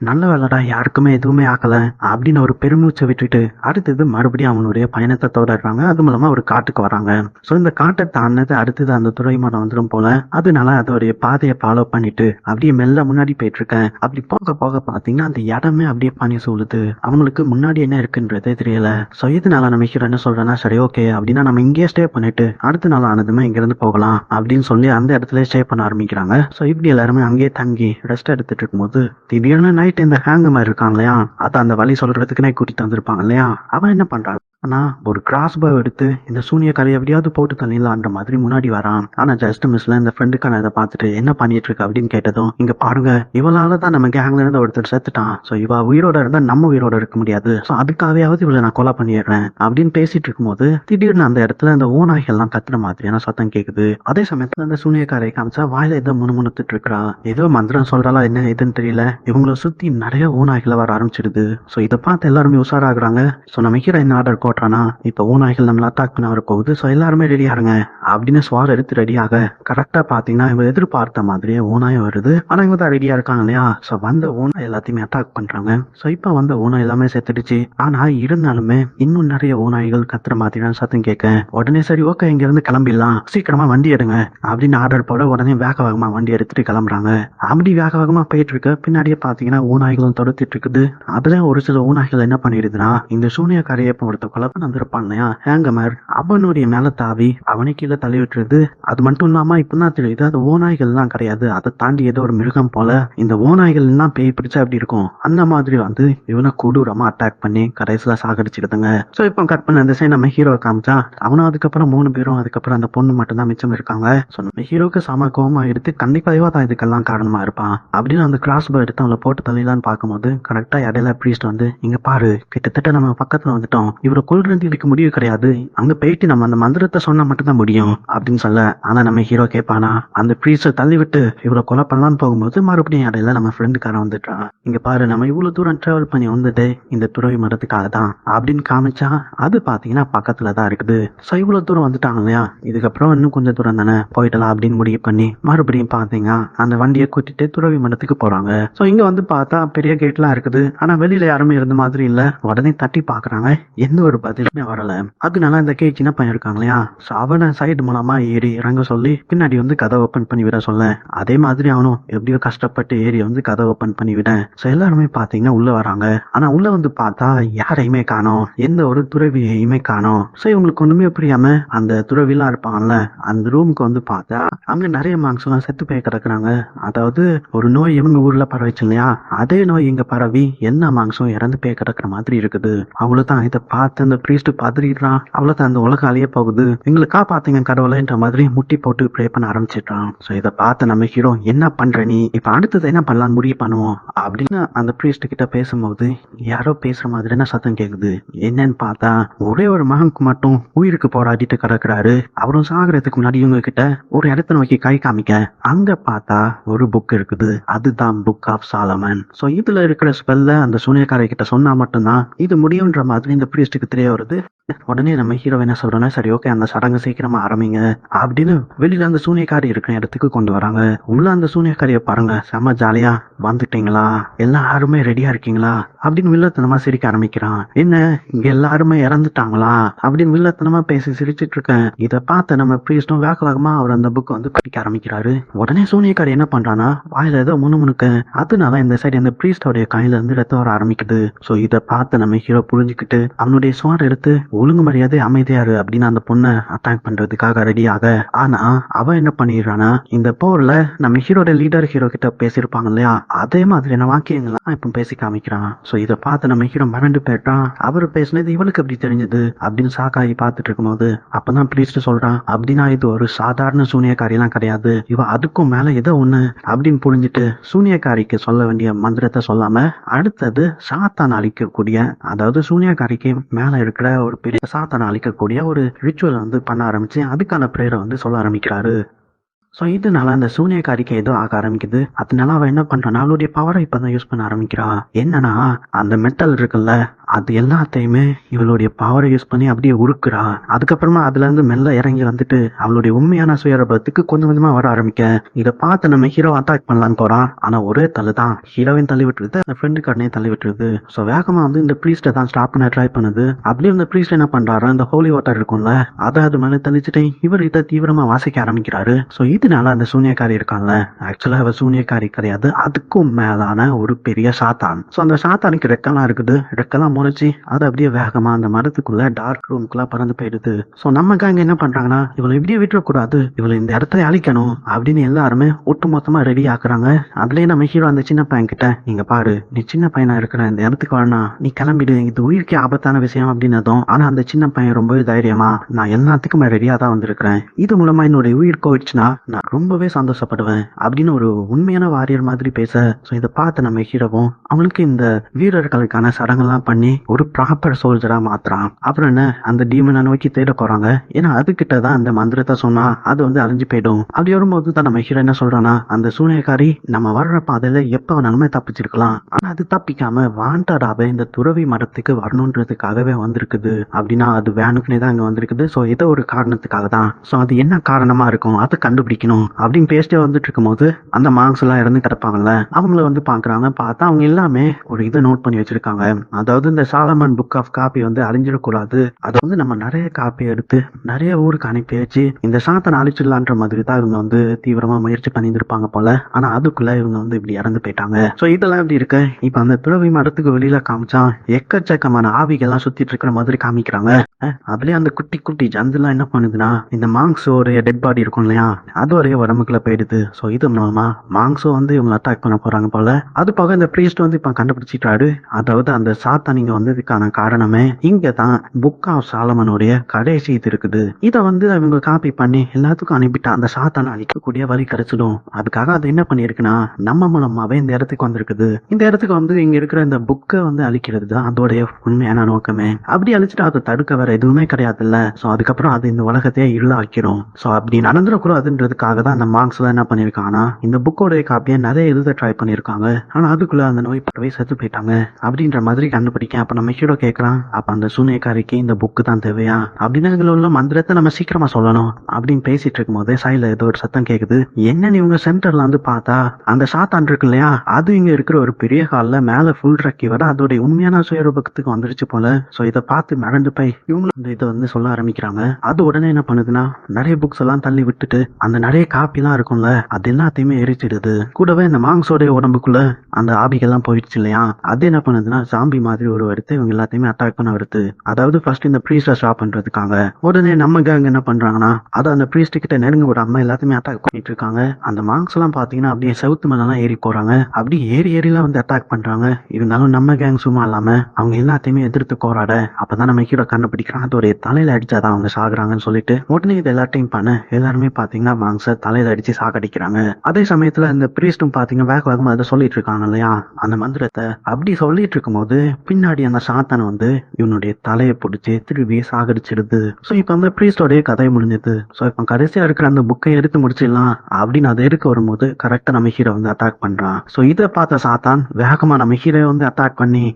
நல்ல வேலைடா யாருக்குமே எதுவுமே ஆகல அப்படின்னு ஒரு பெருமூச்சை விட்டுட்டு அடுத்தது மறுபடியும் அவனுடைய பயணத்தை தொடர்றாங்க. அது மூலமா ஒரு காட்டுக்கு வராங்க. சோ இந்த காட்டை தாண்டது அடுத்தது அந்த துறைமுகம் வந்துடும் போல. அதனால அதோடைய பாதையை ஃபாலோ பண்ணிட்டு அப்படியே மெல்ல முன்னாடி போயிட்டு இருக்கேன். அப்படி போக போக பாத்தீங்கன்னா அந்த இடமே அப்படியே பனி சூழுது. அவங்களுக்கு முன்னாடி என்ன இருக்குன்றதே தெரியல. சோ இதனால நம்ம ஹீரோ என்ன சொல்றேன்னா, சரி ஓகே அப்படின்னா நம்ம இங்கேயே ஸ்டே பண்ணிட்டு அடுத்த நாள் ஆனதுமே இங்க இருந்து போகலாம் அப்படின்னு சொல்லி அந்த இடத்துல ஸ்டே பண்ண ஆரம்பிக்கிறாங்க. சோ இப்படி எல்லாருமே அங்கேயே தங்கி ரெஸ்ட் எடுத்துட்டு இருக்கும்போது திடீர்னு இந்த ஹேங் மாதிரி இருக்கான் இல்லையா, அத அந்த வழி சொல்றதுக்குன்னே கூட்டிட்டு வந்திருப்பாங்க இல்லையா, அவன் என்ன பண்றான், ஆனா ஒரு கிராஸ் பாவ் எடுத்து இந்த சூனியக்காரை எப்படியாவது போட்டு தள்ளிடலான்ற மாதிரி முன்னாடி வரான். ஆனா ஜஸ்ட் மிஸ்ல இந்த ஃப்ரெண்டுக்கான இதை பார்த்துட்டு என்ன பண்ணிட்டு இருக்கு அப்படின்னு கேட்டதும், இங்க பாருங்க இவளால தான் நம்ம கேங்ல இருந்து ஒருத்தர் செத்துட்டான். சோ இவ உயிரோட இருந்தா நம்ம உயிரோட இருக்க முடியாது. சோ அதுக்காகவாவது இவளை நான் கொலை பண்ணிடுறேன் அப்படின்னு பேசிட்டு இருக்கும்போது திடீர்னு அந்த இடத்துல அந்த ஓநாய்கள்லாம் கத்துற மாதிரியான சத்தம் கேக்குது. அதே சமயத்துல அந்த சூனியக்காரை காமிச்சா வாயில ஏதோ முணுமுணுத்துட்டு இருக்கா. ஏதோ மந்திரம் சொல்றாளா என்ன எதுன்னு தெரியல. இவங்களை சுத்தி நிறைய ஓநாய்களை வர ஆரம்பிச்சிடுது. சோ இதை பார்த்து எல்லாருமே உஷாராகிறாங்க. சோ நம்ம ஹீரோ என்ன ஆர்டர் போட்டானா, இப்ப ஓநாய்கள் நம்மள அட்டாக் பண்ண வர போகுது. சோ எல்லாருமே ரெடி ஆருங்க அப்படின்னு ஸ்வார் எடுத்து ரெடியாக கரெக்டா பாத்தீங்கன்னா இவங்க எதிர்பார்த்த மாதிரியே ஓநாயம் வருது. ஆனா இவங்க தான் ரெடியா இருக்காங்க இல்லையா. சோ வந்த ஓனாய் எல்லாத்தையுமே அட்டாக் பண்றாங்க. சோ இப்ப வந்த ஓனாய் எல்லாமே செத்துடுச்சு. ஆனா இருந்தாலுமே இன்னும் நிறைய ஓநாய்கள் கத்துற மாதிரியான சத்தம் கேட்க உடனே சரி ஓகே இங்க இருந்து கிளம்பிடலாம், சீக்கிரமா வண்டி எடுங்க அப்படின்னு ஆர்டர் போட உடனே வேக வேகமா வண்டி எடுத்துட்டு கிளம்புறாங்க. அப்படி வேக வேகமா போயிட்டு இருக்க பின்னாடியே பாத்தீங்கன்னா ஓநாய்களும் தொடுத்துட்டு இருக்குது. அதுல ஒரு சில ஓநாய்கள் என்ன பண்ணிடுதுன்னா இந்த சூனியக்காரையை ஒருத்த கொலை வந்திருப்பான் இல்லையா ஹேங்கமர், அவனுடைய மேல தாவி அவனை கீழே தள்ளி விட்டுருது. அது மட்டும் இல்லாம இப்பதான் தெரியுது அது ஓநாய்கள் எல்லாம் கிடையாது, அதை தாண்டி ஏதோ ஒரு மிருகம் போல. இந்த ஓநாய்கள் எல்லாம் பேய் பிடிச்சா அப்படி இருக்கும் அந்த மாதிரி வந்து இவனை கொடூரமா அட்டாக் பண்ணி கடைசியில சாகடிச்சிடுதுங்க. சோ இப்போ கட் பண்ண அந்த சைடு நம்ம ஹீரோ காமிச்சா அவனும் அதுக்கப்புறம் 3 பேரும் அதுக்கப்புறம் அந்த பொண்ணு மட்டும் தான் மிச்சம் இருக்காங்க. சோ நம்ம ஹீரோக்கு சம கோவமா எடுத்து கண்டிப்பா இவ தான் இதுக்கெல்லாம் காரணமா இருப்பான் அப்படின்னு அந்த கிராஸ் போ எடுத்து அவளை போட்டு தள்ளிலான்னு பார்க்கும்போது கரெக்டா இடையில பிரீஸ்ட் வந்து இங்க பாரு கிட்டத்தட்ட நம்ம பக்கத்துல வந்துட்டோம், இவரை கொல்றது இதுக்கு முடிவு கிடையாது, அங்க போயிட்டு நம்ம அந்த மந்திரத்தை சொன்னா மட்டும்தான் முடியும் அப்படின்னு சொல்ல. ஆனா நம்ம ஹீரோ கேட்பானா அந்த பிரீஸ்ட தள்ளி விட்டு இவரை கொலை பண்ணலான்னு போகும்போது மறுபடியும் இடையில நம்ம ஃப்ரெண்டுக்காரன் வந்துட்டான். இங்க பாரு நம்ம இவ்வளவு தூரம் டிராவல் பண்ணி வந்துட்டு இந்த துறவி மரத்துக்காக தான் அப்படின்னு காமிச்சா அது பாத்தீங்கன்னா பக்கத்துல தான் இருக்குது. சோ இவ்வளவு தூரம் வந்துட்டாங்க இல்லையா, இதுக்கப்புறம் இன்னும் கொஞ்சம் தூரம் தானே போயிடலாம் அப்படின்னு முடிவு பண்ணி மறுபடியும் பாத்தீங்க அந்த வண்டியை கூட்டிட்டு துறவி மரத்துக்கு போறாங்க. சோ இங்க வந்து பார்த்தா பெரிய கேட்லாம் இருக்குது. ஆனா வெளியில யாருமே இருந்த மாதிரி இல்ல. உடனே தட்டி பாக்குறாங்க, எந்த ஒரு பதிலுமே வரல. அதனால இந்த கேட் சின்ன பையன் இருக்காங்க இல்லையா, சோ அவனை சைடு மூலமா ஏறி இறங்க சொல்லி பின்னாடி வந்து கதை ஓப்பன் பண்ணி விட சொல்ல அதே மாதிரி அவனும் எப்படியோ கஷ்டப்பட்டு ஏறி வந்து கதை ஓப்பன் பண்ணி விட சோ எல்லாருமே பாத்தீங்கன்னா உள்ள வராங்க. ஆனா உள்ள வந்து பார்த்தா யாரையுமே காணோம், எந்த ஒரு துறவியையுமே காணோம். சோ இவங்களுக்கு ஒண்ணுமே புரியாம அந்த துறவிலாம் இருப்பாங்கல்ல அந்த ரூமுக்கு வந்து பார்த்தா அங்க நிறைய மாங்ஸ் எல்லாம் செத்து போய் கிடக்குறாங்க. அதாவது ஒரு நோய் இவங்க ஊர்ல பரவிச்சு இல்லையா, அதே நோய் இங்க பரவி எல்லா மாங்ஸும் இறந்து போய் கிடக்குற மாதிரி இருக்குது. அவ்வளவுதான் இதை பார்த்து அந்த பிரீஸ்ட் பதறிடுறான். அவ்வளவுதான் அந்த உலகம் அழிய போகுது, எங்களை காப்பாத்துங்க கடவுளைன்ற மாதிரி முட்டி போட்டு ப்ரே பண்ண ஆரம்பிச்சிட்டான். சோ இதை பார்த்து நம்ம ஹீரோ என்ன பண்ற நீ இப்ப அடுத்தது என்ன பண்ணலாம் முடிவு பண்ணுவோம் அப்படின்னு அந்த பிரீஸ்ட் கிட்ட பேசும்போது யாரோ பேசுற மாதிரியான சத்தம் கேக்குது. என்னன்னு பார்த்தா ஒரே ஒரு மகனுக்கு மட்டும் உயிருக்கு போராடிட்டு கிடக்குறாரு. அவரும் சாகுறதுக்கு முன்னாடி இவங்க கிட்ட ஒரு இடத்த நோக்கி கை காமிக்க அங்க பார்த்தா ஒரு புக் இருக்குது. அதுதான் புக் ஆஃப் சாலமன். சோ இதுல இருக்கிற ஸ்பெல்ல அந்த சூனியக்காரை கிட்ட சொன்னா மட்டும்தான் இது முடியும்ன்ற மாதிரி இந்த பிரீஸ்டுக்கு தெரிய வருது. உடனே நம்ம ஹீரோ என்ன சொல்றோம்னா சரி ஓகே அந்த சடங்கு சீக்கிரமா ஆரம்பிங்க அப்படின்னு வெளியில அந்த சூனியக்காரி இருக்கிற இடத்துக்கு கொண்டு வராங்க. உள்ள அந்த சூனியக்காரியை பாருங்க செம்ம ஜாலியா வந்துட்டீங்களா எல்லாருமே ரெடியா இருக்கீங்களா அப்படின்னு வில்லத்தனமா சிரிக்க ஆரம்பிக்கிறான். என்ன இங்க எல்லாருமே இறந்துட்டாங்களா அப்படின்னு வில்லத்தனமா பேசி சிரிச்சிட்டு இருக்கேன். இதை பார்த்த நம்ம பிரீஸ்டும் வேகமா அவர் அந்த புக் வந்து படிக்க ஆரம்பிக்கிறாரு. உடனே சூனியக்காரி என்ன பண்றானா வாயில ஏதோ முணுமுணுக்க அதனால இந்த சைடு அந்த பிரீஸ்டோடைய கையில இருந்து ரத்தம் வர ஆரம்பிக்குது. சோ இதை பார்த்து நம்ம ஹீரோ புரிஞ்சுக்கிட்டு அவனுடைய சுவார் எடுத்து ஒழுங்கு மரியாதை அமைதியாரு அப்படின்னு அந்த பொண்ணை அட்டாக் பண்றதுக்காக ரெடியாக. ஆனா அவ என்ன பண்ணிடுறானா இந்த போர்ல நம்ம ஹீரோட லீடர் ஹீரோ கிட்ட பேசியிருப்பாங்க இல்லையா அதே மாதிரியான வாக்கியங்கள்லாம் இப்ப பேசி காமிக்கிறான். சோ இதை பார்த்து நம்ம ஹீரோ மறந்து போயிட்டான். அவர் பேசினது இவளுக்கு எப்படி தெரிஞ்சது அப்படின்னு சாக்காகி பார்த்துட்டு இருக்கும்போது அப்பதான் பிரீஸ்ட் சொல்றான் அப்படின்னா இது ஒரு சாதாரண சூனியக்காரியெல்லாம் கிடையாது, இவ அதுக்கும் மேல ஏதோ ஒண்ணு அப்படின்னு புரிஞ்சுட்டு சூனியக்காரிக்கு சொல்ல வேண்டிய மந்திரத்தை சொல்லாம அடுத்தது சாத்தான் அழிக்கக்கூடிய அதாவது சூனியக்காரிக்கு மேல இருக்கிற ஒரு பெரிய சாத்தான அழிக்கக்கூடிய ஒரு ரிச்சுவல் வந்து பண்ண ஆரம்பிச்சு அதுக்கான பிரேயரை வந்து சொல்ல ஆரம்பிக்கிறாரு. ஸோ இதனால அந்த சூனியக்காரிக்கு ஏதோ ஆக ஆரம்பிக்குது. அதனால அவன் என்ன பண்றான்னா அவளுடைய பவரை இப்பதான் யூஸ் பண்ண ஆரம்பிக்கிறா. என்னன்னா அந்த மெட்டல் இருக்குல்ல அது எல்லாத்தையுமே இவளுடைய பவரை யூஸ் பண்ணி அப்படியே உருக்குறா. அதுக்கப்புறமா அதுல இருந்து மெல்ல இறங்கி வந்துட்டு அவளுடைய உண்மையான சுயரபத்துக்கு கொஞ்சம் கொஞ்சமா வர ஆரம்பிக்க இதை பார்த்து நம்ம ஹீரோ அட்டாக் பண்ணலான்னு போறான். ஆனா ஒரே தள்ளு தான் ஹீரோவின் தள்ளி விட்டுருது, அந்த ஃப்ரெண்டு காரனே தள்ளி விட்டுருது. ஸோ வேகமா வந்து இந்த பிரீஸ்டை தான் ஸ்டாப் பண்ண ட்ரை பண்ணுது. அப்படியே இந்த பிரீஸ்ட் என்ன பண்றாரு இந்த ஹோலி வாட்டர் இருக்கும்ல அதை அது மேலே தெளிச்சுட்டு இவர் இதை தீவிரமா வாசிக்க ஆரம்பிக்கிறாரு. ஸோ இது இதனால அந்த சூனியக்காரி இருக்கான்ல, ஆக்சுவலா அவ சூனியக்காரி கிடையாது, அதுக்கும் மேலான ஒரு பெரிய சாத்தான். ஸோ அந்த சாத்தானுக்கு ரெக்கெல்லாம் இருக்குது, ரெக்கெல்லாம் முளைச்சி அது அப்படியே வேகமா அந்த மரத்துக்குள்ள டார்க் ரூமுக்குள்ள பறந்து போயிடுது. ஸோ நம்ம கேங் என்ன பண்றாங்கன்னா, இவளை இப்படியே விட்டுறக்கூடாது, இவளை இந்த இடத்துல அழிக்கணும் அப்படின்னு எல்லாருமே ஒட்டு மொத்தமா ரெடி ஆக்குறாங்க. அதுலயே நம்ம ஹீரோ அந்த சின்ன பையன் கிட்ட, நீங்க பாரு, நீ சின்ன பையனா இருக்கிற, இந்த இடத்துக்கு வரணும், நீ கிளம்பிடு, இது உயிருக்கே ஆபத்தான விஷயம் அப்படின்னதும், ஆனா அந்த சின்ன பையன் ரொம்பவே தைரியமா, நான் எல்லாத்துக்குமே ரெடியா தான் வந்திருக்கிறேன், இது மூலமா என்னுடைய உயிர் போயிடுச்சுன்னா நான் ரொம்பவே சந்தோஷப்படுவேன் அப்படின்னு ஒரு உண்மையான வாரியர் மாதிரி பேச, ஸோ இதை பார்த்து நம்ம ஹீரோவும் அவனுக்கு இந்த வீரர்களுக்கான சடங்கெல்லாம் பண்ணி ஒரு ப்ராப்பர் சோல்ஜரா மாத்துறான். அப்புறம் என்ன, அந்த டீமனை நோக்கி தேட போறாங்க. ஏன்னா அதுகிட்ட தான் அந்த மந்திரத்தை சொன்னா அது வந்து அழிஞ்சு போயிடும். அப்படி வரும்போது தான் நம்ம ஹீரோ என்ன சொல்றான்னா, அந்த சூனியக்காரி நம்ம வர்ற பாதையில எப்ப வேணாலுமே தப்பிச்சிருக்கலாம், ஆனா அது தப்பிக்காம வாண்டடாவே இந்த துறவி மரத்துக்கு வரணுன்றதுக்காகவே வந்திருக்குது அப்படின்னா அது வேணுக்குனே தான் இங்க வந்திருக்குது. ஸோ ஏதோ ஒரு காரணத்துக்காக தான். ஸோ அது என்ன காரணமா இருக்கும் அதை கண்டுபிடிக்கணும் அப்படின்னு பேசிட்டே வந்துட்டு இருக்கும்போது அந்த மாங்ஸ் எல்லாம் இறந்து கிடப்பாங்கல்ல, அவங்கள வந்து பாக்குறாங்க. பார்த்தா அவங்க எல்லாமே ஒரு இதை நோட் பண்ணி வச்சிருக்காங்க. அதாவது இந்த சாலமன் புக் ஆஃப் காப்பி வந்து அழிஞ்சிடக்கூடாது, அதை வந்து நம்ம நிறைய காப்பி எடுத்து நிறைய ஊருக்கு அனுப்பி வச்சு இந்த சாத்தனை அழிச்சிடலான்ற மாதிரி தான் இவங்க வந்து தீவிரமா முயற்சி பண்ணியிருப்பாங்க போல. ஆனா அதுக்குள்ள இவங்க வந்து இப்படி இறந்து போயிட்டாங்க. ஸோ இதெல்லாம் இப்படி இருக்கு. இப்ப அந்த துறவி மரத்துக்கு வெளியில காமிச்சா எக்கச்சக்கமான ஆவிகள்லாம் சுத்திட்டு இருக்கிற மாதிரி காமிக்கிறாங்க. அதுலயே அந்த குட்டி குட்டி ஜந்துலாம் என்ன பண்ணுதுன்னா, இந்த மாங்ஸோட டெட் பாடி இருக்கும் இல்லையா, அது ஒரே உடம்புக்குள்ள போயிடுது. ஸோ இது மூலமா மாங்ஸோ வந்து இவங்க அட்டாக் பண்ண போறாங்க போல. அது போக இந்த பிரீஸ்ட் வந்து இப்ப கண்டுபிடிச்சிட்டாரு, அதாவது அந்த சாத்தான் இங்க வந்ததுக்கான காரணமே இங்க தான் புக் ஆஃப் சாலமனுடைய கடைசி இது இருக்குது. இதை வந்து அவங்க காப்பி பண்ணி எல்லாத்துக்கும் அனுப்பிட்டா அந்த சாத்தானை அழிக்கக்கூடிய வழி கிடைச்சிடும். அதுக்காக அது என்ன பண்ணிருக்குன்னா, நம்ம மூலமாவே இந்த இடத்துக்கு வந்திருக்குது. இந்த இடத்துக்கு வந்து இங்க இருக்கிற இந்த புக்கை வந்து அழிக்கிறது தான் அதோடைய உண்மையான நோக்கமே. அப்படி அழிச்சிட்டு அதை தடுக்க வேற எதுவுமே கிடையாதுல்ல. ஸோ அதுக்கப்புறம் அது இந்த உலகத்தையே இருளாக்கிரும். ஸோ அப்படி நடந்துடக்கூடாதுன்றதுக்காக தான் அந்த மார்க்ஸ் என்ன பண்ணிருக்காங்கன்னா, இந்த புக்கோடைய காப்பியை நிறைய எழுத ட்ரை பண்ணிருக்காங்க. ஆனா அதுக்குள்ள அந்த நோய் பரவி செத்து போயிட்டாங்க அப்படின்ற மாதிரி கண்டுபிடிக்க. அப்ப நம்ம ஹீரோ கேட்கறான், அப்ப அந்த சூனியக்காரிக்கு இந்த புக்கு தான் தேவையா அப்படின்னு, இதுல உள்ள மந்திரத்தை நம்ம சீக்கிரமா சொல்லணும் அப்படின்னு பேசிட்டு இருக்கும் போதே சைடுல ஏதோ ஒரு சத்தம் கேக்குது. என்னன்னு இவங்க சென்டர்ல வந்து பார்த்தா அந்த சாத்தான் இருக்கு இல்லையா, அது இங்க இருக்கிற ஒரு பெரிய ஹால்ல மேல ஃபுல் ரக்கி வர அதோடைய உண்மையான சுயரூபத்துக்கு வந்துருச்சு போல. சோ இதை பார்த்து மிரண்டு போய் இவங்க இதை வந்து சொல்ல ஆரம்பிக்கிறாங்க. அது உடனே என்ன பண்ணுதுன்னா, நிறைய புக்ஸ் எல்லாம் தள்ளி விட்டுட்டு அந்த நிறைய காப்பி எல்லாம் இருக்கும்ல அது எல்லாத்தையுமே எரிச்சிடுது. கூடவே இந்த மாங்ஸோடைய உடம்புக்குள்ள அந்த ஆபிகள்லாம் போயிடுச்சு இல்லையா, அது என்ன பண்ணுதுன்னா சாம்பி மாதிரி ஒரு வருது இவங்க எல்லாத்தையுமே அட்டாக் பண்ண வருது. அதாவது ஃபர்ஸ்ட் இந்த ப்ரீஸ்ட ஸ்டாப் பண்றதுக்காக. உடனே நம்ம கேங் என்ன பண்றாங்கன்னா, அதை அந்த ப்ரீஸ்ட் கிட்ட நெருங்க விடாம எல்லாத்தையுமே அட்டாக் பண்ணிட்டு இருக்காங்க. அந்த மாங்ஸ் எல்லாம் பாத்தீங்கன்னா அப்படியே செவுத்து மேலாம் ஏறி போறாங்க, அப்படி ஏறிலாம் வந்து அட்டாக் பண்றாங்க. இருந்தாலும் நம்ம கேங் சும்மா இல்லாம அவங்க எல்லாத்தையுமே எதிர்த்து போராட, அப்பதான் நம்ம ஹீரோ கண்டுபிடிக்கிறான் அதோடைய தலையில அடிச்சாதான் அவங்க சாகுறாங்கன்னு சொல்லிட்டு உடனே இது எல்லாத்தையும் பண்ண எல்லாருமே பாத்தீங்கன்னா மாங்ஸ தலையில அடிச்சு சாகடிக்கிறாங்க. அதே சமயத்துல இந்த பிரீஸ்டும் பாத்தீங்கன்னா வேகமா அதை சொல்லிட்டு இருக்காங்க இல்லையா அந்த மந்திரத்தை. அப்படி சொல்லிட்டு இருக்கும் போது பின்னாடி அந்த சாத்தானை வந்து இவனுடைய தலையை பிடிச்சி திரும்பி சாகடிச்சிடுது. ஸோ இப்போ அந்த பிரீஸ்டோடைய கதை முடிஞ்சது. ஸோ இப்போ கடைசியா இருக்கிற அந்த புக்கை எடுத்து முடிச்சிடலாம் அப்படின்னு அதை எடுக்க வரும்போது கரெக்டா நம்ம ஹீரோ வந்து அட்டாக் பண்றான். ஸோ இதை பார்த்த சாத்தான் வேகமா நம்ம ஹீரோ வந்து அட்டாக் பண்ணி,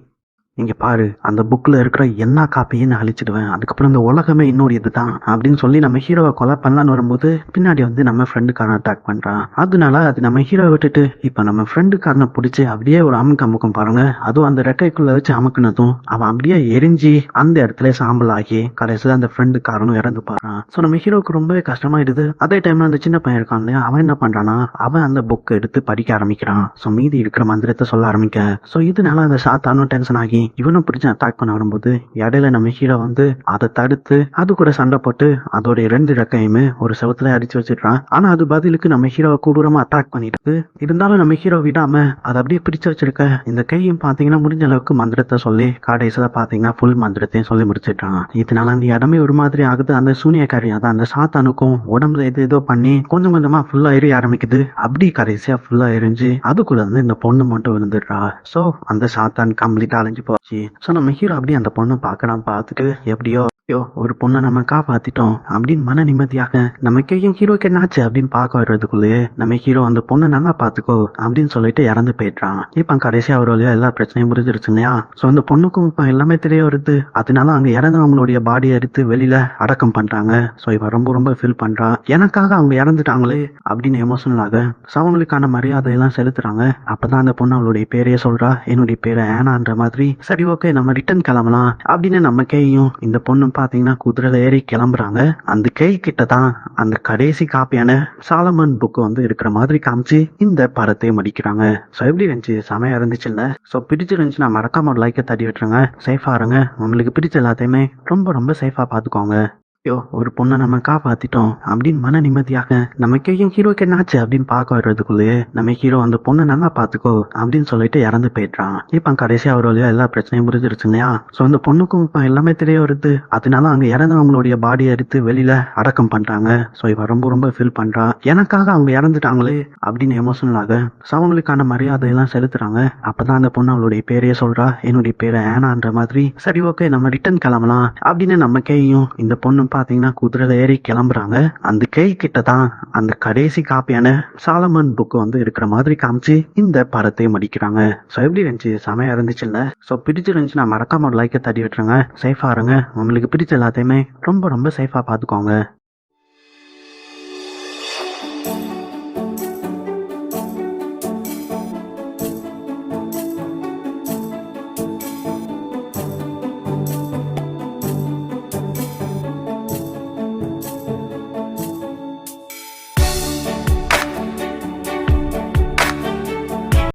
இங்க பாரு, அந்த புக்ல இருக்கிற எல்லா காப்பியும் நான் அழிச்சிடுவேன், அதுக்கப்புறம் இந்த உலகமே இன்னொரு இதுதான் அப்படின்னு சொல்லி நம்ம ஹீரோவை கொலை பண்ணலான்னு வரும்போது பின்னாடி வந்து நம்ம ஃப்ரெண்டுக்காரன் அட்டாக் பண்றான். அதனால அது நம்ம ஹீரோவை விட்டுட்டு இப்ப நம்ம ஃப்ரெண்டுக்காரனை பிடிச்சி அப்படியே ஒரு அமுக்கம் பாருங்க, அதுவும் அந்த ரெக்கைக்குள்ள வச்சு அமுக்குனதும் அவன் அப்படியே எரிஞ்சு அந்த இடத்துல சாம்பல் ஆகி கடைசியில அந்த ஃப்ரெண்டுக்காரனும் இறந்து பாறான். ஸோ நம்ம ஹீரோவுக்கு ரொம்பவே கஷ்டமாயிடுது. அதே டைம்ல அந்த சின்ன பையன் இருக்கான் இல்லையா, அவன் என்ன பண்றானா, அவன் அந்த புக்கை எடுத்து படிக்க ஆரம்பிக்கிறான். ஸோ மீதி இருக்கிற மந்திரத்தை சொல்ல ஆரம்பிக்க. ஸோ இதனால அந்த சாத்தானும் டென்ஷன் ஆகி இவனும் பிடிச்சி அட்டாக் பண்ண வரும்போது இடையில நம்ம ஹீரோ வந்து அதை தடுத்து அது கூட சண்டை போட்டு அதோடைய 2 ரெக்கையுமே ஒரு செவத்துல அடிச்சு வச்சிடுறான். ஆனா அது பதிலுக்கு நம்ம ஹீரோவை கொடூரமா அட்டாக் பண்ணிட்டு, இருந்தாலும் நம்ம ஹீரோ விடாம அதை அப்படியே பிடிச்சு வச்சிருக்க இந்த கையும் பாத்தீங்கன்னா முடிஞ்ச அளவுக்கு மந்திரத்தை சொல்லி கடைசியில பாத்தீங்கன்னா ஃபுல் மந்திரத்தையும் சொல்லி முடிச்சிட்டான். இதனால அந்த இடமே ஒரு மாதிரி ஆகுது. அந்த சூனியக்காரி அதான் அந்த சாத்தானுக்கும் உடம்புல ஏதோ பண்ணி கொஞ்சம் கொஞ்சமா ஃபுல்லா எரிய ஆரம்பிக்குது. அப்படி கடைசியா ஃபுல்லா எரிஞ்சு அதுக்குள்ள இருந்து இந்த பொண்ணு மட்டும் விழுந்துடுறா. சோ அந்த சாத்தான் கம்ப்ளீட்டா அழிஞ்சு போச்சு. ஸோ நம்ம ஹீரோ அப்படியே அந்த பொண்ணை பார்க்கலாம், பார்த்துட்டு எப்படியோ ஒரு பொண்ணை நம்ம காப்பாத்திட்டோம் அப்படின்னு மன நிம்மதியாக நமக்கு ஹீரோக்கு என்னாச்சு அப்படின்னு பார்க்க வர்றதுக்குள்ளேயே நம்ம ஹீரோ அந்த பொண்ணை நல்லா பார்த்துக்கோ அப்படின்னு சொல்லிட்டு இறந்து போயிடுறான். இப்போ கடைசியா ஒரு வழியா எல்லா பிரச்சனையும் முடிஞ்சிருச்சு இல்லையா. ஸோ அந்த பொண்ணுக்கும் இப்போ எல்லாமே தெரிய வருது. அதனால அங்கே இறந்தவங்களுடைய பாடியை எடுத்து வெளியில அடக்கம் பண்றாங்க. ஸோ இவன் ரொம்ப ஃபீல் பண்றான், எனக்காக அவங்க இறந்துட்டாங்களே அப்படின்னு எமோஷனலாக. ஸோ அவங்களுக்கான மரியாதையெல்லாம் செலுத்துறாங்க. அப்பதான் அந்த பொண்ணு அவளுடைய பேரையே சொல்றா, என்னுடைய பேரை ஆனான்ற மாதிரி. சரி ஓகே நம்ம ரிட்டர்ன் கிளம்பலாம் அப்படின்னு நம்ம கேயும் இந்த பொண்ணு பார்த்தீங்கன்னா குதிரையில ஏறி கிளம்புறாங்க. அந்த கை கிட்ட தான் அந்த கடைசி காப்பியான சாலமன் புக் வந்து இருக்கிற மாதிரி காமிச்சு இந்த படத்தை முடிக்கிறாங்க. ஸோ எப்படி இருந்துச்சு? செமையா இருந்துச்சுல்ல? ஸோ பிடிச்சிருந்துச்சுன்னா மறக்காம ஒரு லைக்கை தட்டி விட்டுருங்க. சேஃபாக இருங்க. உங்களுக்கு பிடிச்ச எல்லாத்தையுமே ரொம்ப ரொம்ப சேஃபாக பார்த்துக்கோங்க. ஐயோ, ஒரு பொண்ணை நம்ம காப்பாத்திட்டோம் அப்படின்னு மன நிம்மதியாக நமக்கு ஹீரோக்கு என்னாச்சு அப்படின்னு பார்க்க வர்றதுக்குள்ளேயே நம்ம ஹீரோ அந்த பொண்ணை நல்லா பார்த்துக்கோ அப்படின்னு சொல்லிட்டு இறந்து போயிடுறான். இப்போ கடைசியா ஒரு வழியா எல்லா பிரச்சனையும் முடிஞ்சிருச்சு இல்லையா? ஸோ அந்த பொண்ணுக்கும் இப்போ எல்லாமே தெரிய வருது. அதனால அங்கே இறந்தவங்களுடைய பாடியை எடுத்து வெளியில அடக்கம் பண்றாங்க. ஸோ இவ ரொம்ப ரொம்ப ஃபீல் பண்றா. எனக்காக அவங்க இறந்துட்டாங்களே அப்படின்னு எமோஷனல் ஆக ஸோ அவங்களுக்கான மரியாதையெல்லாம் செலுத்துறாங்க. அப்பதான் அந்த பொண்ணு அவளுடைய பேரையே சொல்றா. என்னுடைய பேரை ஏனான்ற மாதிரி. சரி, ஓகே, நம்ம ரிட்டர்ன் கிளம்பலாம் அப்படின்னு நம்ம கேயும் இந்த பொண்ணு பார்த்தீங்கன்னா குதிரையில ஏறி கிளம்புறாங்க. அந்த கை கிட்ட தான் அந்த கடைசி காப்பியான சாலமன் புக் வந்து இருக்கிற மாதிரி காமிச்சு இந்த படத்தை முடிக்கிறாங்க. ஸோ எப்படி இருந்துச்சு? செமையா இருந்துச்சுல்ல? ஸோ பிடிச்சிருந்துச்சுன்னா மறக்காம ஒரு லைக்கை தட்டி விட்டுருங்க. சேஃபா இருங்க. உங்களுக்கு பிடிச்ச எல்லாத்தையுமே ரொம்ப ரொம்ப சேஃபா பார்த்துக்கோங்க.